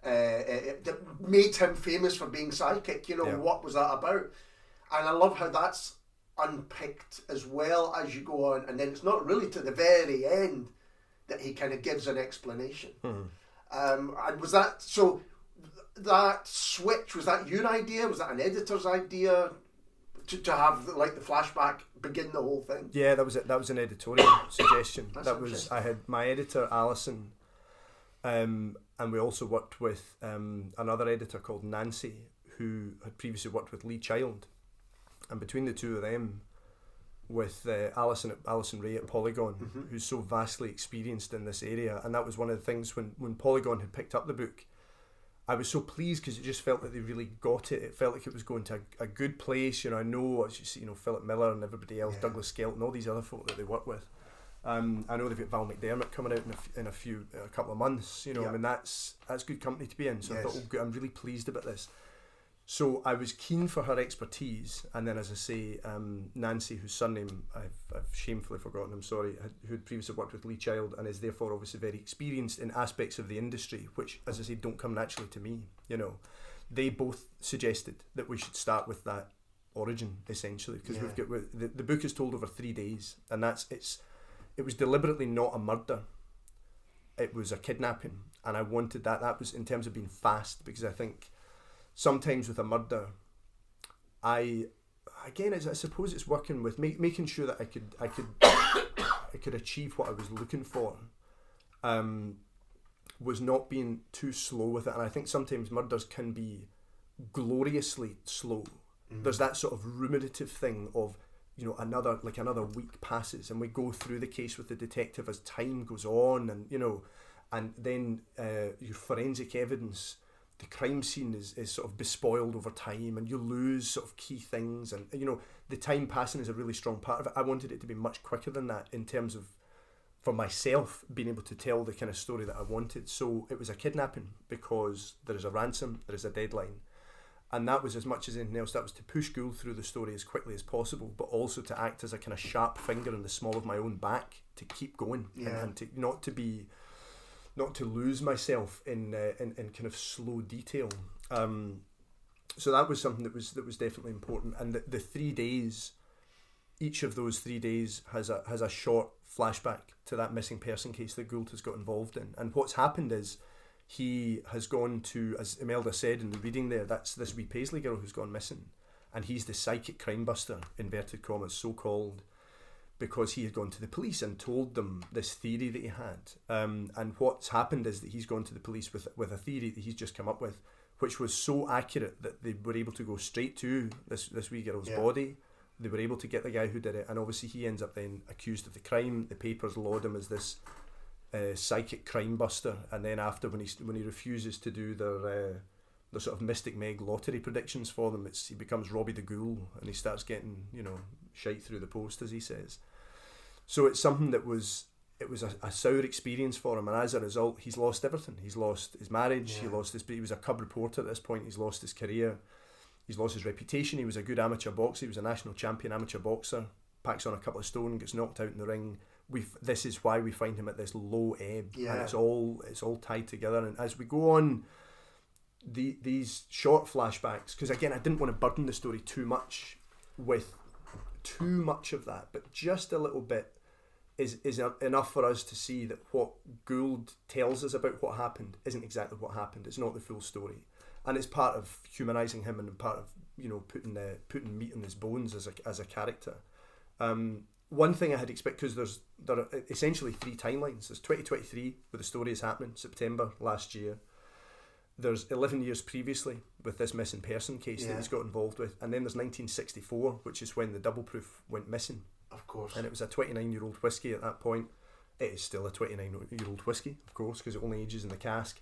that made him famous for being psychic. What was that about? And I love how that's unpicked as well as you go on, and then it's not really to the very end that he kind of gives an explanation. Mm-hmm. And was that so? That switch, was that your idea? Was that an editor's idea? To have the flashback begin the whole thing. Yeah, that was it. That was an editorial suggestion. I had my editor Alison, and we also worked with another editor called Nancy, who had previously worked with Lee Child, and between the two of them, with Alison Ray at Polygon, mm-hmm. who's so vastly experienced in this area, and that was one of the things when Polygon had picked up the book. I was so pleased because it just felt that they really got it. It felt like it was going to a good place. I know, as you see, Philip Miller and everybody else, Douglas Skelton, all these other folk that they work with. I know they've got Val McDermott coming out in a couple of months. I mean, that's good company to be in. So I thought, good, I'm really pleased about this. So I was keen for her expertise, and then, as I say, Nancy, whose surname I've shamefully forgotten, I'm sorry, who had previously worked with Lee Child and is therefore obviously very experienced in aspects of the industry, which, as I say, don't come naturally to me. They both suggested that we should start with that origin, essentially, because we've got the book is told over 3 days, and it was deliberately not a murder. It was a kidnapping, and I wanted that. That was in terms of being fast, because I think sometimes with a murder, I suppose it's working with making sure that I could achieve what I was looking for, was not being too slow with it. And I think sometimes murders can be gloriously slow. Mm-hmm. There's that sort of ruminative thing of, another week passes and we go through the case with the detective as time goes on, and and then your forensic evidence, the crime scene is sort of bespoiled over time, and you lose sort of key things, and the time passing is a really strong part of it. I wanted it to be much quicker than that in terms of, for myself, being able to tell the kind of story that I wanted. So it was a kidnapping because there is a ransom, there is a deadline. And that was, as much as anything else, that was to push Gould through the story as quickly as possible, but also to act as a kind of sharp finger in the small of my own back to keep going, and to not to lose myself in kind of slow detail. So that was something that was definitely important. And the 3 days, each of those 3 days has a short flashback to that missing person case that Gould has got involved in. And what's happened is, he has gone to, as Imelda said in the reading there, that's this wee Paisley girl who's gone missing. And he's the psychic crime buster, inverted commas, so-called, because he had gone to the police and told them this theory that he had. And what's happened is that he's gone to the police with a theory that he's just come up with, which was so accurate that they were able to go straight to this wee girl's body. They were able to get the guy who did it, and obviously he ends up then accused of the crime. The papers laud him as this psychic crime buster, and then after, when he refuses to do the sort of Mystic Meg lottery predictions for them, he becomes Robbie the Ghoul, and he starts getting shite through the post, as he says. So it's something that was a sour experience for him, and as a result, he's lost everything. He's lost his marriage. He was a cub reporter at this point. He's lost his career. He's lost his reputation. He was a good amateur boxer. He was a national champion amateur boxer. Packs on a couple of stone, gets knocked out in the ring. This is why we find him at this low ebb, and it's all tied together. And as we go on, these short flashbacks, because again, I didn't want to burden the story too much with too much of that, but just a little bit is enough for us to see that what Gould tells us about what happened isn't exactly what happened. It's not the full story, and it's part of humanising him and part of putting meat in his bones as a character. One thing I had expected, because there are essentially 3 timelines. There's 2023, where the story is happening, September last year. There's 11 years previously with this missing person case that he's got involved with, and then there's 1964, which is when the double proof went missing. Of course. And it was a 29-year-old whiskey at that point. It is still a 29-year-old whiskey, of course, because it only ages in the cask.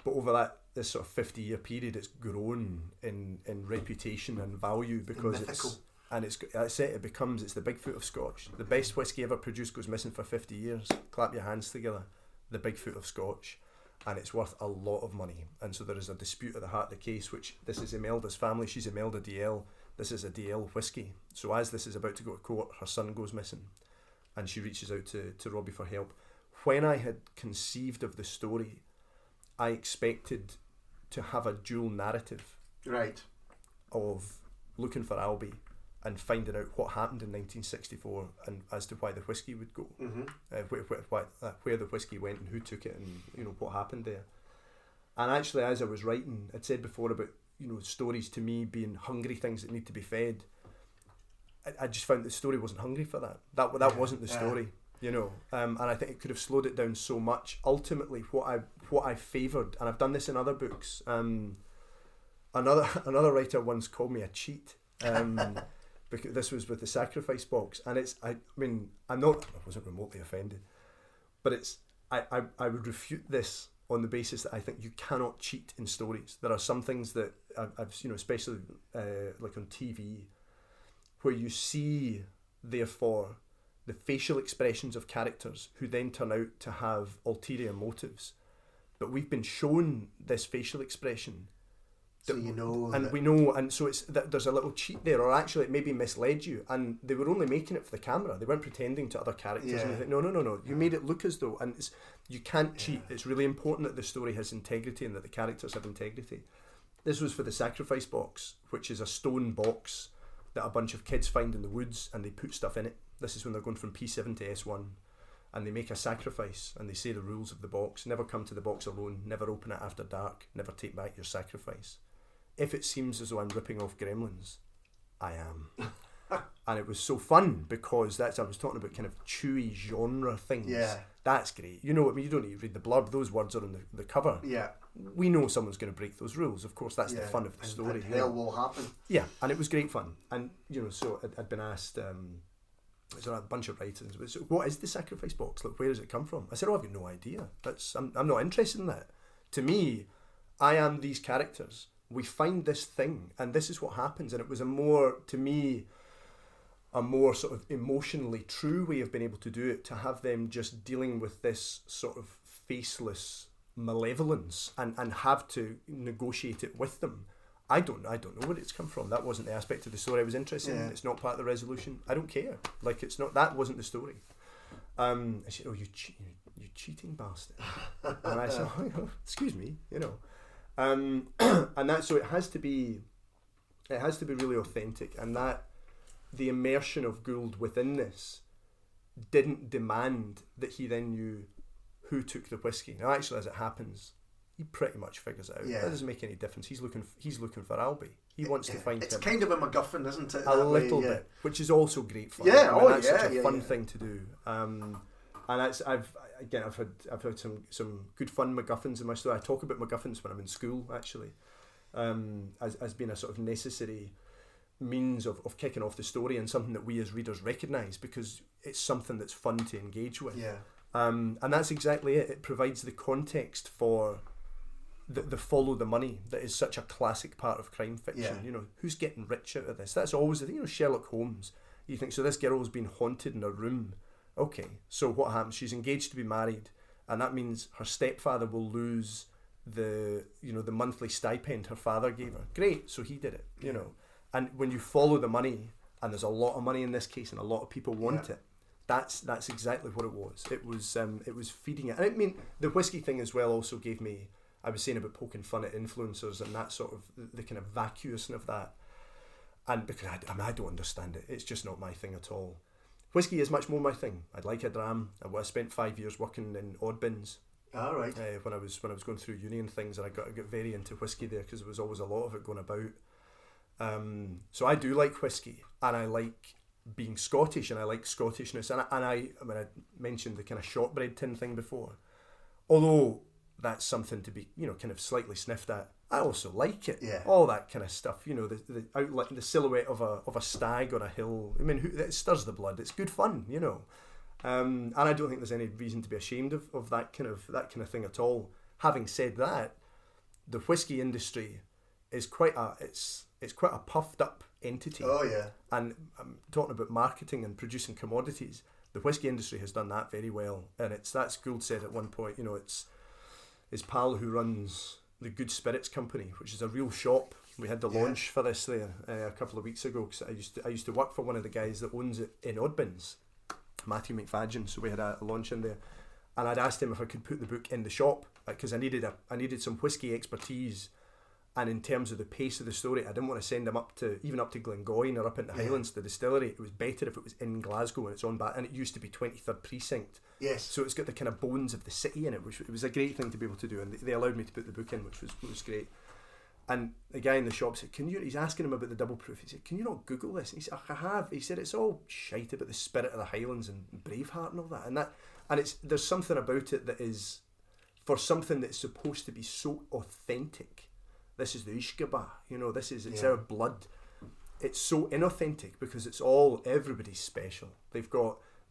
But over this sort of 50-year period, it's grown in reputation and value, because it's the Bigfoot of Scotch. The best whiskey ever produced goes missing for 50 years. Clap your hands together. The Bigfoot of Scotch. And it's worth a lot of money. And so there is a dispute at the heart of the case, which this is Imelda's family. She's Imelda DL. This is a DL whiskey. So as this is about to go to court, her son goes missing, and she reaches out to Robbie for help. When I had conceived of the story, I expected to have a dual narrative. Right. Of looking for Albie and finding out what happened in 1964 and as to why the whiskey would go, where the whiskey went and who took it, and what happened there. And actually, as I was writing, I'd said before about stories to me being hungry things that need to be fed. I just found the story wasn't hungry for that. That wasn't the story, and I think it could have slowed it down so much. Ultimately, what I favoured, and I've done this in other books. Another writer once called me a cheat. Because this was with the sacrifice box, and I wasn't remotely offended, but I would refute this on the basis that I think you cannot cheat in stories. There are some things that I've especially like on TV, where you see therefore the facial expressions of characters who then turn out to have ulterior motives, but we've been shown this facial expression. So we know, and so it's that there's a little cheat there, or actually it maybe misled you, and they were only making it for the camera. They weren't pretending to other characters. And you think, no, you made it look as though, and you can't cheat. It's really important that the story has integrity and that the characters have integrity. This was for the sacrifice box, which is a stone box that a bunch of kids find in the woods, and they put stuff in it. This is when they're going from P7 to S1, and they make a sacrifice, and they say the rules of the box: never come to the box alone, never open it after dark, never take back your sacrifice. If it seems as though I'm ripping off Gremlins, I am. And it was so fun, because I was talking about kind of chewy genre things. Yeah. That's great. You don't need to read the blurb. Those words are on the cover. Yeah. We know someone's going to break those rules. Of course, that's the fun of the story. And hell will happen. Yeah, and it was great fun. And, so I'd been asked, So a bunch of writers. So what is the sacrifice box? Like, where does it come from? I said, I've got no idea. I'm not interested in that. To me, I am these characters. We find this thing, and this is what happens. And it was a more sort of emotionally true way of being able to do it, to have them just dealing with this sort of faceless malevolence and have to negotiate it with them. I don't know where it's come from. That wasn't the aspect of the story I was interested in. It's not part of the resolution. I don't care. Like, it's not, that wasn't the story. I said, oh, you cheating bastard. And I said, oh, excuse me, you know. And that, so it has to be really authentic, and that the immersion of Gould within this didn't demand that he then knew who took the whiskey. Now, actually, as it happens, he pretty much figures it out. Yeah. That doesn't make any difference. He's looking for Albie. He wants to find him. It's kind of a MacGuffin, isn't it? A little bit, which is also great fun. Yeah, that's such a fun thing to do. And that's I've had some good fun MacGuffins in my story. I talk about MacGuffins when I'm in school, actually, as being a sort of necessary means of kicking off the story, and something that we as readers recognise because it's something that's fun to engage with. Yeah. And that's exactly it. It provides the context for the follow the money that is such a classic part of crime fiction. Yeah. You know, who's getting rich out of this? That's always the thing. You know, Sherlock Holmes. You think, so this girl's been haunted in a room. Okay, so what happens? She's engaged to be married, and that means her stepfather will lose the monthly stipend her father gave her. Great, so he did it. You know, and when you follow the money, and there's a lot of money in this case, and a lot of people want it. That's exactly what it was. It was feeding it. And I mean, the whiskey thing as well also gave me, I was saying about poking fun at influencers and that sort of, the kind of vacuousness of that. And because I don't understand it. It's just not my thing at all. Whiskey is much more my thing. I'd like a dram. I spent 5 years working in odd bins. All right. When I was going through uni and things, and I got very into whiskey there because there was always a lot of it going about. So I do like whiskey, and I like being Scottish, and I like Scottishness, and I mentioned the kind of shortbread tin thing before, although that's something to be, you know, kind of slightly sniffed at. I also like it. Yeah. All that kind of stuff, you know, the outline, the silhouette of a stag on a hill. I mean, it stirs the blood. It's good fun, you know. And I don't think there's any reason to be ashamed of that kind of thing at all. Having said that, the whiskey industry is quite a puffed up entity. Oh yeah. And I'm talking about marketing and producing commodities. The whiskey industry has done that very well, and that's Gould said at one point. You know, it's his pal who runs the Good Spirits Company, which is a real shop. We had the launch for this there a couple of weeks ago, because I used to work for one of the guys that owns it in Oddbins, Matthew McFadgen. So we had a launch in there, and I'd asked him if I could put the book in the shop because I needed some whiskey expertise. And in terms of the pace of the story, I didn't want to send him up to Glengoyne or up into Highlands, the distillery. It was better if it was in Glasgow and it's on back. And it used to be 23rd Precinct. Yes. So it's got the kind of bones of the city in it, which it was a great thing to be able to do. And they allowed me to put the book in, which was great. And the guy in the shop said, he's asking him about the double proof. He said, can you not Google this? And he said, I have. He said, it's all shite about the spirit of the Highlands and Braveheart and all that. And there's something about it that is, for something that's supposed to be so authentic. This is the Ishkaba, you know, it's our blood. It's so inauthentic because everybody's special.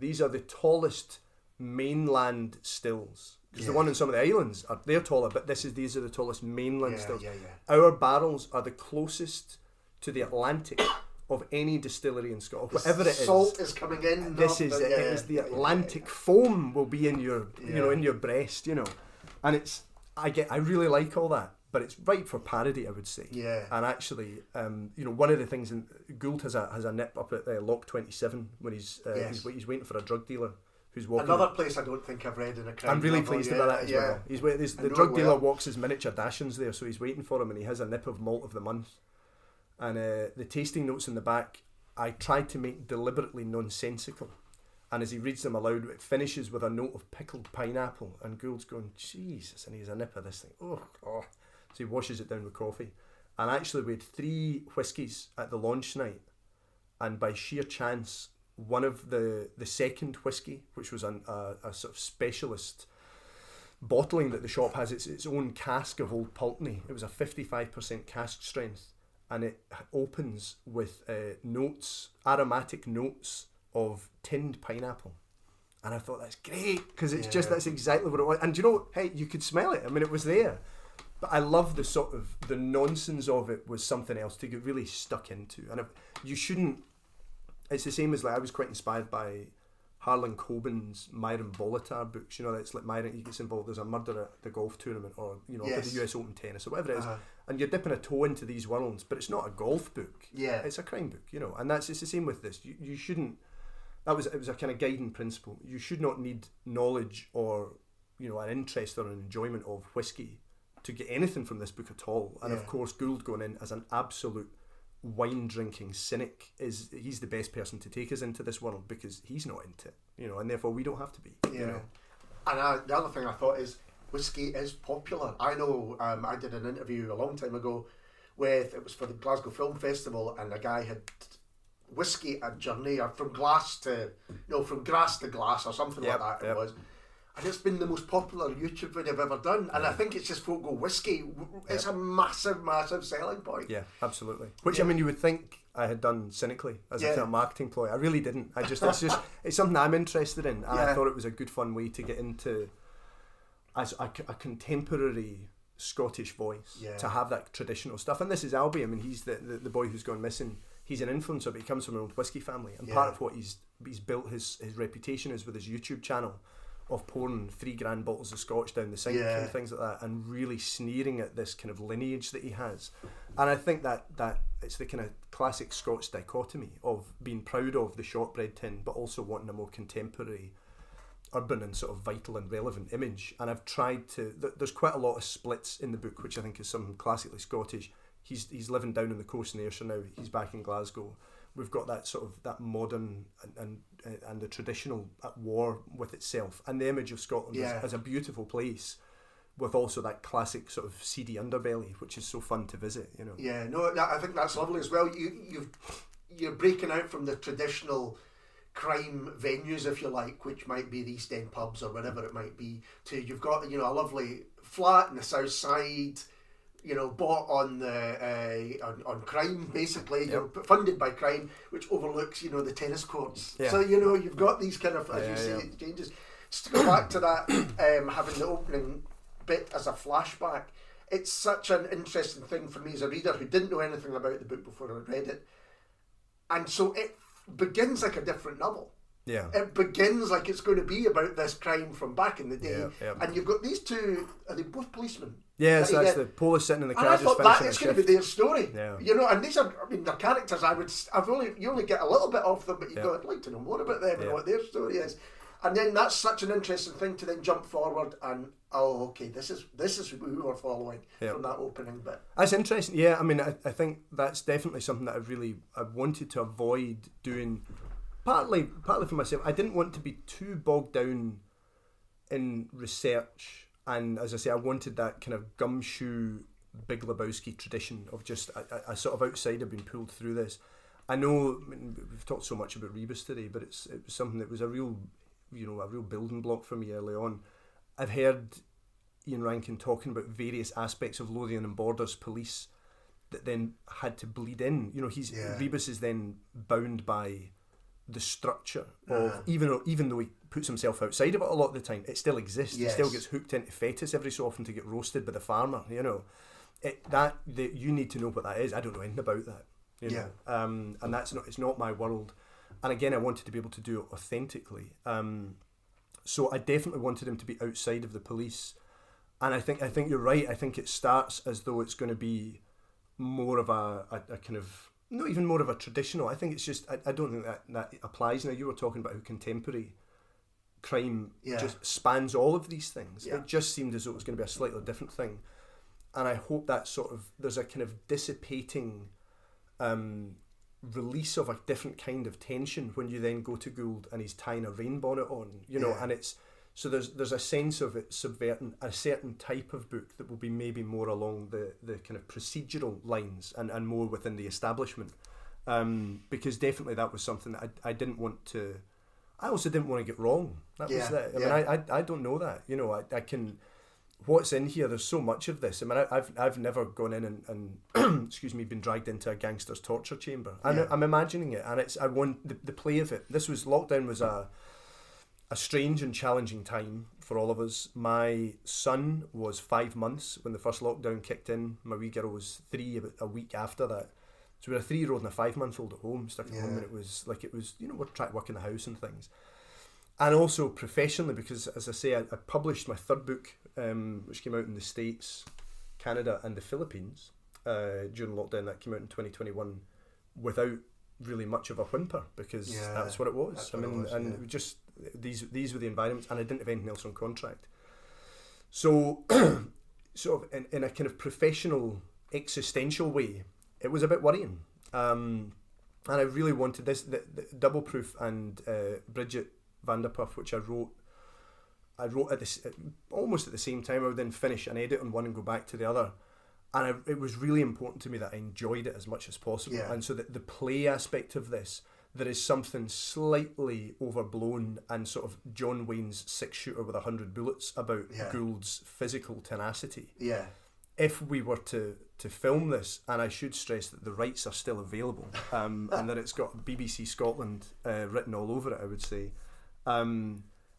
These are the tallest mainland stills. Because the one in some of the islands, they're taller, but these are the tallest mainland stills. Our barrels are the closest to the Atlantic of any distillery in Scotland. Whatever it is. Salt is coming in. It is the Atlantic foam will be in your, in your breast, you know. And I really like all that. But it's ripe for parody, I would say. Yeah. And actually, one of the things, Gould has a nip up at Lock 27 when he's waiting for a drug dealer who's walking. Another place I don't think I've read in a crime. I'm really pleased about that as well. The drug dealer walks his miniature Dachshunds there, so he's waiting for him, and he has a nip of malt of the month. And the tasting notes in the back, I tried to make deliberately nonsensical. And as he reads them aloud, it finishes with a note of pickled pineapple. And Gould's going, Jesus, and he has a nip of this thing. Oh. So he washes it down with coffee. And actually we had 3 whiskies at the launch night, and by sheer chance one of the second whiskey, which was a sort of specialist bottling that the shop has, its own cask of Old Pulteney. It was a 55% cask strength, and it opens with aromatic notes of tinned pineapple. And I thought, that's great, because it's just, that's exactly what it was. And you know, hey, you could smell it. I mean, it was there. But I love the sort of, the nonsense of it was something else to get really stuck into. And you shouldn't, it's the same as, like, I was quite inspired by Harlan Coben's Myron Bolitar books. You know, it's like Myron, he gets involved, there's a murder at the golf tournament, or, you know, for the US Open tennis, or whatever it is. And you're dipping a toe into these worlds, but it's not a golf book. Yeah. It's a crime book, you know. And it's the same with this. You shouldn't, it was a kind of guiding principle. You should not need knowledge or, you know, an interest or an enjoyment of whiskey to get anything from this book at all. And of course, Gould going in as an absolute wine drinking cynic, he's the best person to take us into this world, because he's not into it, you know, and therefore we don't have to be. You know? And the other thing I thought is, whiskey is popular. I know, I did an interview a long time ago it was for the Glasgow Film Festival, and a guy had whiskey a journey, or from grass to glass, or something like that it was. And it's been the most popular YouTube video I've ever done. And I think it's just folk go, whiskey, it's a massive, massive selling point. Yeah, absolutely. Which, I mean, you would think I had done cynically as a kind of marketing ploy. I really didn't. It's something I'm interested in. And I thought it was a good, fun way to get into as a contemporary Scottish voice, to have that traditional stuff. And this is Albie. I mean, he's the boy who's gone missing. He's an influencer, but he comes from an old whiskey family. And part of what he's built his reputation is with his YouTube channel, of pouring 3 grand bottles of scotch down the sink and things like that, and really sneering at this kind of lineage that he has. And I think that it's the kind of classic Scots dichotomy of being proud of the shortbread tin, but also wanting a more contemporary, urban and sort of vital and relevant image. And I've tried to, there's quite a lot of splits in the book, which I think is something classically Scottish. He's living down on the coast in Ayrshire now, he's back in Glasgow. We've got that sort of, that modern and the traditional at war with itself, and the image of Scotland as a beautiful place, with also that classic sort of seedy underbelly, which is so fun to visit, you know. Yeah, no, I think that's lovely as well. You're breaking out from the traditional crime venues, if you like, which might be the East End pubs or whatever it might be, to you've got, you know, a lovely flat in the south side, you know, bought on the on crime, basically, you know, funded by crime, which overlooks, you know, the tennis courts. So, you know, you've got these kind of, as you say, changes. Just to go back to that, having the opening bit as a flashback, it's such an interesting thing for me as a reader who didn't know anything about the book before I read it. And so it begins like a different novel. Yeah. It begins like it's going to be about this crime from back in the day. And you've got these two, are they both policemen? Yeah, so that's the police sitting in the car. And I thought that is going to be their story. You know, and these are, I mean, they're characters you only get a little bit of them, but you go, I'd like to know more about them and what their story is. And then that's such an interesting thing to then jump forward and, okay, this is who we're following from that opening bit. That's interesting. Yeah, I mean, I think that's definitely something that I wanted to avoid doing. Partly for myself, I didn't want to be too bogged down in research, and as I say, I wanted that kind of gumshoe Big Lebowski tradition of just a sort of outsider being pulled through this. I know, I mean, we've talked so much about Rebus today, but it was something that was a real building block for me early on. I've heard Ian Rankin talking about various aspects of Lothian and Borders police that then had to bleed in. You know, Rebus is then bound by the structure of, even though he puts himself outside of it a lot of the time, it still exists. He still gets hooked into fetus every so often to get roasted by the farmer, you know. You need to know what that is. I don't know anything about that, you know. And it's not my world. And again, I wanted to be able to do it authentically. So I definitely wanted him to be outside of the police. And I think you're right. I think it starts as though it's going to be more of a kind of, not even more of a traditional. I think it's just, I don't think that applies now. You were talking about how contemporary crime just spans all of these things. It just seemed as though it was going to be a slightly different thing. And I hope that sort of, there's a kind of dissipating release of a different kind of tension when you then go to Gould and he's tying a rain bonnet on, you know, and it's, so there's a sense of it subverting a certain type of book that will be maybe more along the kind of procedural lines and more within the establishment, because definitely that was something that I didn't want to, I also didn't want to get wrong. That was it. I mean, I don't know that, you know, I can, what's in here, there's so much of this. I mean, I've never gone in and excuse me, been dragged into a gangster's torture chamber. I'm imagining it, and I want the play of it. Lockdown was a strange and challenging time for all of us. My son was 5 months when the first lockdown kicked in. My wee girl was 3 about a week after that. So we had a 3-year-old and a 5-month-old at home, stuck at home, and it was, we're trying to work in the house and things. And also professionally, because as I say, I published my third book, which came out in the States, Canada and the Philippines during lockdown. That came out in 2021 without really much of a whimper, because that's what it was. It was just these were the environments, and I didn't have anything else on contract. So sort of in a kind of professional, existential way, it was a bit worrying. And I really wanted this, the Double Proof and Bridget Vanderpuff, which I wrote at this almost at the same time. I would then finish and edit on one and go back to the other, and it was really important to me that I enjoyed it as much as possible. And so that the play aspect of this, there is something slightly overblown and sort of John Wayne's 6-shooter with 100 bullets about Gould's physical tenacity. If we were to film this, and I should stress that the rights are still available, and that it's got BBC Scotland written all over it, I would say.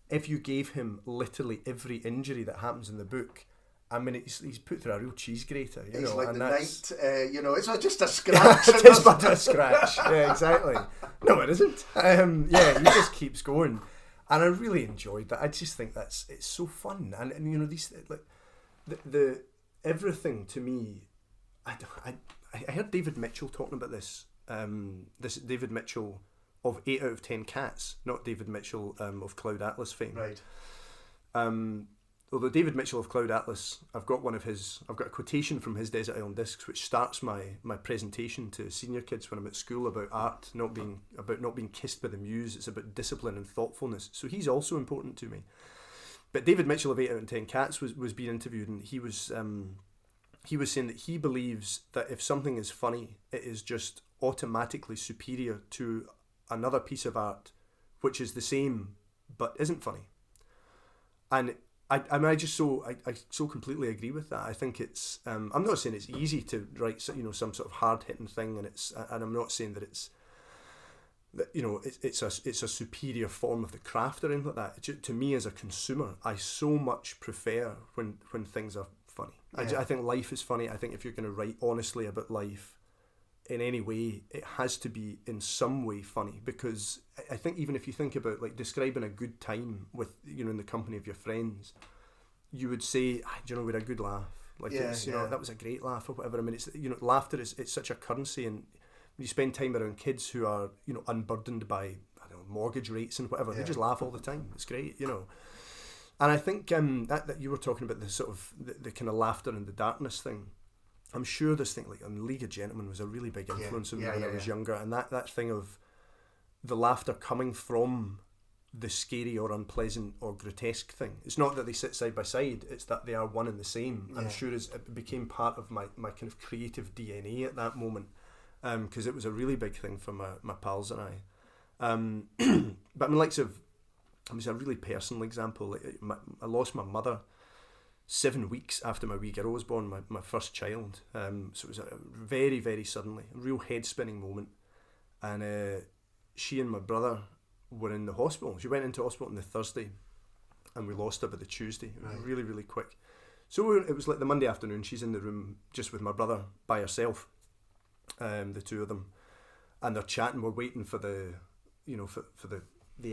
If you gave him literally every injury that happens in the book, I mean, he's put through a real cheese grater. He's like the knight, it's not just a scratch. It is but a scratch. Yeah, exactly. No, it isn't. He just keeps going. And I really enjoyed that. I just think it's so fun. And these, like, the everything to me, I heard David Mitchell talking about this. This David Mitchell of 8 out of 10 Cats, not David Mitchell of Cloud Atlas fame. Right. Although David Mitchell of Cloud Atlas, I've got a quotation from his Desert Island Discs, which starts my presentation to senior kids when I'm at school about art, not being kissed by the muse. It's about discipline and thoughtfulness. So he's also important to me. But David Mitchell of 8 out of 10 Cats was being interviewed, and he was saying that he believes that if something is funny, it is just automatically superior to another piece of art which is the same but isn't funny. And I so completely agree with that. I think it's I'm not saying it's easy to write some sort of hard hitting thing, and I'm not saying that it's a superior form of the craft or anything like that. To me as a consumer, I so much prefer when things are funny. I think life is funny. I think if you're going to write honestly about life in any way, it has to be in some way funny, because I think even if you think about like describing a good time with in the company of your friends, you would say, we had a good laugh, like that was a great laugh or whatever. I mean, it's laughter is such a currency, and when you spend time around kids who are unburdened by mortgage rates and whatever, they just laugh all the time. It's great, And I think that you were talking about the sort of the kind of laughter and the darkness thing. I'm sure this thing like on League of Gentlemen was a really big influence on me when I was younger, and that thing of the laughter coming from the scary or unpleasant or grotesque thing. It's not that they sit side by side, it's that they are one and the same. I'm sure it became part of my kind of creative DNA at that moment, because it was a really big thing for my pals and I. But I mean, it was a really personal example. I lost my mother 7 weeks after my wee girl was born, my first child. So it was a very, very suddenly, a real head-spinning moment. And she and my brother were in the hospital. She went into hospital on the Thursday, and we lost her by the Tuesday. It was really, really quick. So it was like the Monday afternoon, she's in the room just with my brother by herself, the two of them. And they're chatting, we're waiting for the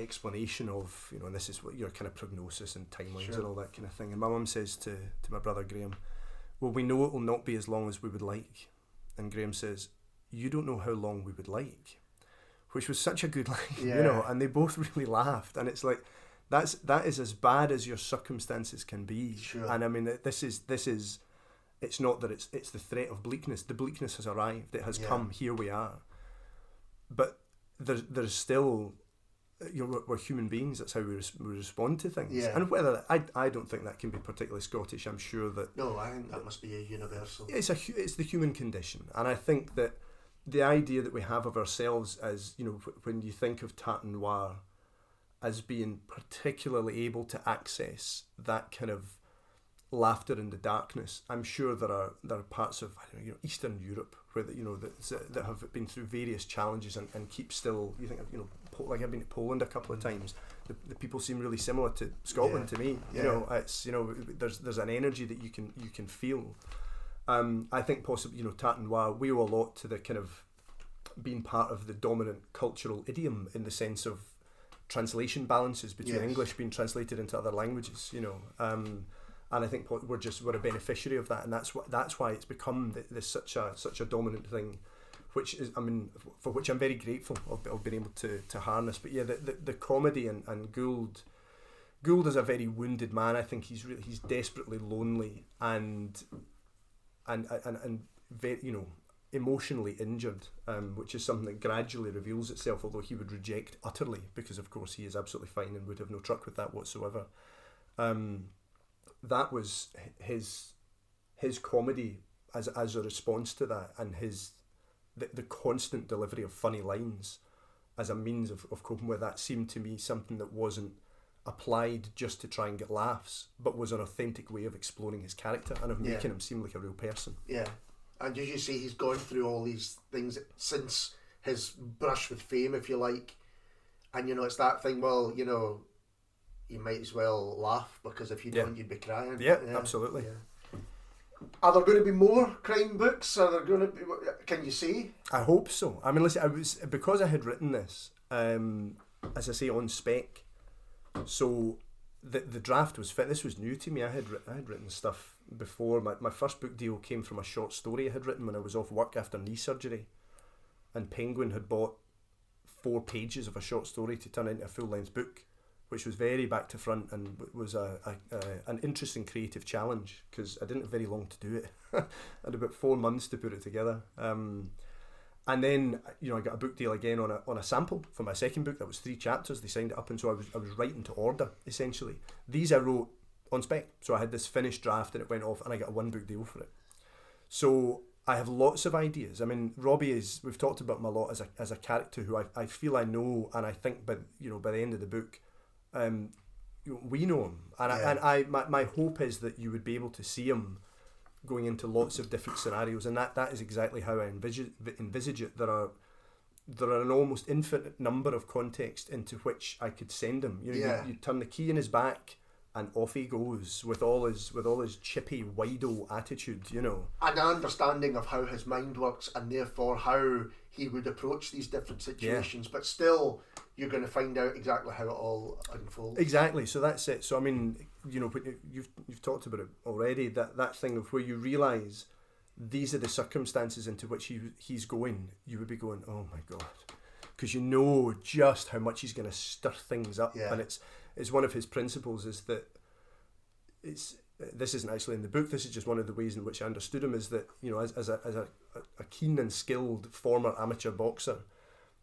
explanation of, and this is what your kind of prognosis and timelines and all that kind of thing. And my mum says to my brother Graham, well, we know it will not be as long as we would like. And Graham says, you don't know how long we would like, which was such a good line, and they both really laughed. And it's like, that is as bad as your circumstances can be. Sure. And I mean, this is, it's not that it's the threat of bleakness. The bleakness has arrived. It has come. Here we are. But there's still, we're human beings. That's how we respond to things. Yeah. And whether I don't think that can be particularly Scottish. I'm sure that. No, I think that must be a universal. It's the human condition, and I think that the idea that we have of ourselves as when you think of Tartan Noir as being particularly able to access that kind of laughter in the darkness. I'm sure there are parts of, I don't know, Eastern Europe where that have been through various challenges and keep still. You think of, like I've been to Poland a couple of times. The people seem really similar to Scotland to me. It's there's an energy that you can feel. I think possibly Tartan we owe a lot to the kind of being part of the dominant cultural idiom, in the sense of translation balances between English being translated into other languages. And I think we're a beneficiary of that, and that's why it's become this such a dominant thing, which is, for which I'm very grateful of being able to harness. But yeah, the comedy and Gould is a very wounded man. I think he's desperately lonely and very emotionally injured, which is something that gradually reveals itself, although he would reject utterly, because of course he is absolutely fine and would have no truck with that whatsoever. That was his comedy as a response to that, and the constant delivery of funny lines as a means of coping with that seemed to me something that wasn't applied just to try and get laughs, but was an authentic way of exploring his character and of making him seem like a real person. Yeah. And as you say, he's gone through all these things since his brush with fame, if you like. And, it's that thing, well, you might as well laugh, because if you don't, you'd be crying. Yeah, absolutely. Yeah. Are there going to be more crime books? Are there going to be? Can you see? I hope so. Listen, because I had written this, as I say, on spec. So the draft was fit. This was new to me. I had written stuff before. My first book deal came from a short story I had written when I was off work after knee surgery, and Penguin had bought 4 pages of a short story to turn into a full-length book, which was very back to front and was an interesting creative challenge, because I didn't have very long to do it. I had about 4 months to put it together. And then I got a book deal again on a sample for my second book. That was 3 chapters. They signed it up, and so I was writing to order, essentially. These I wrote on spec. So I had this finished draft and it went off, and I got a 1 book deal for it. So I have lots of ideas. Robbie we've talked about him a lot as a character who I feel I know, and I think by the end of the book, we know him, and my hope is that you would be able to see him going into lots of different scenarios, and that is exactly how I envisage it. There are an almost infinite number of contexts into which I could send him. You turn the key in his back, and off he goes with all his chippy, wido attitude. And an understanding of how his mind works, and therefore how he would approach these different situations. But still, you're going to find out exactly how it all unfolds. Exactly. So that's it. So you've talked about it already. That thing of where you realise these are the circumstances into which he's going. You would be going, oh my god, because you know just how much he's going to stir things up. And it's one of his principles is that this isn't actually in the book. This is just one of the ways in which I understood him. Is that as a keen and skilled former amateur boxer,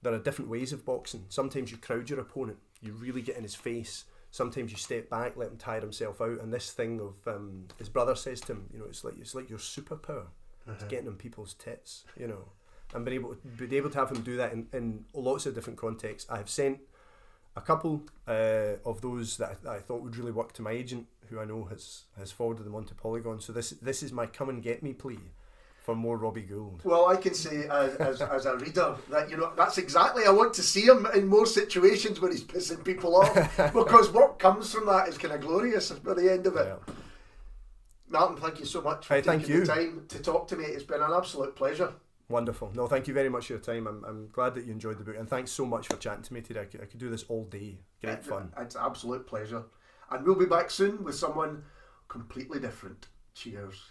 there are different ways of boxing. Sometimes you crowd your opponent, you really get in his face. Sometimes you step back, let him tire himself out. And this thing of his brother says to him, it's like your superpower. It's getting in people's tits, and being able to have him do that in lots of different contexts. I have sent a couple of those that I thought would really work to my agent, who I know has forwarded them onto Polygon. So this is my come and get me plea for more Robbie Gould. Well, I can say as a reader that that's exactly, I want to see him in more situations where he's pissing people off, because what comes from that is kind of glorious by the end of it. Yeah. Martin, thank you so much for taking the time to talk to me. It's been an absolute pleasure. Wonderful. No, thank you very much for your time. I'm glad that you enjoyed the book, and thanks so much for chatting to me today. I could do this all day. Great fun. It's an absolute pleasure. And we'll be back soon with someone completely different. Cheers.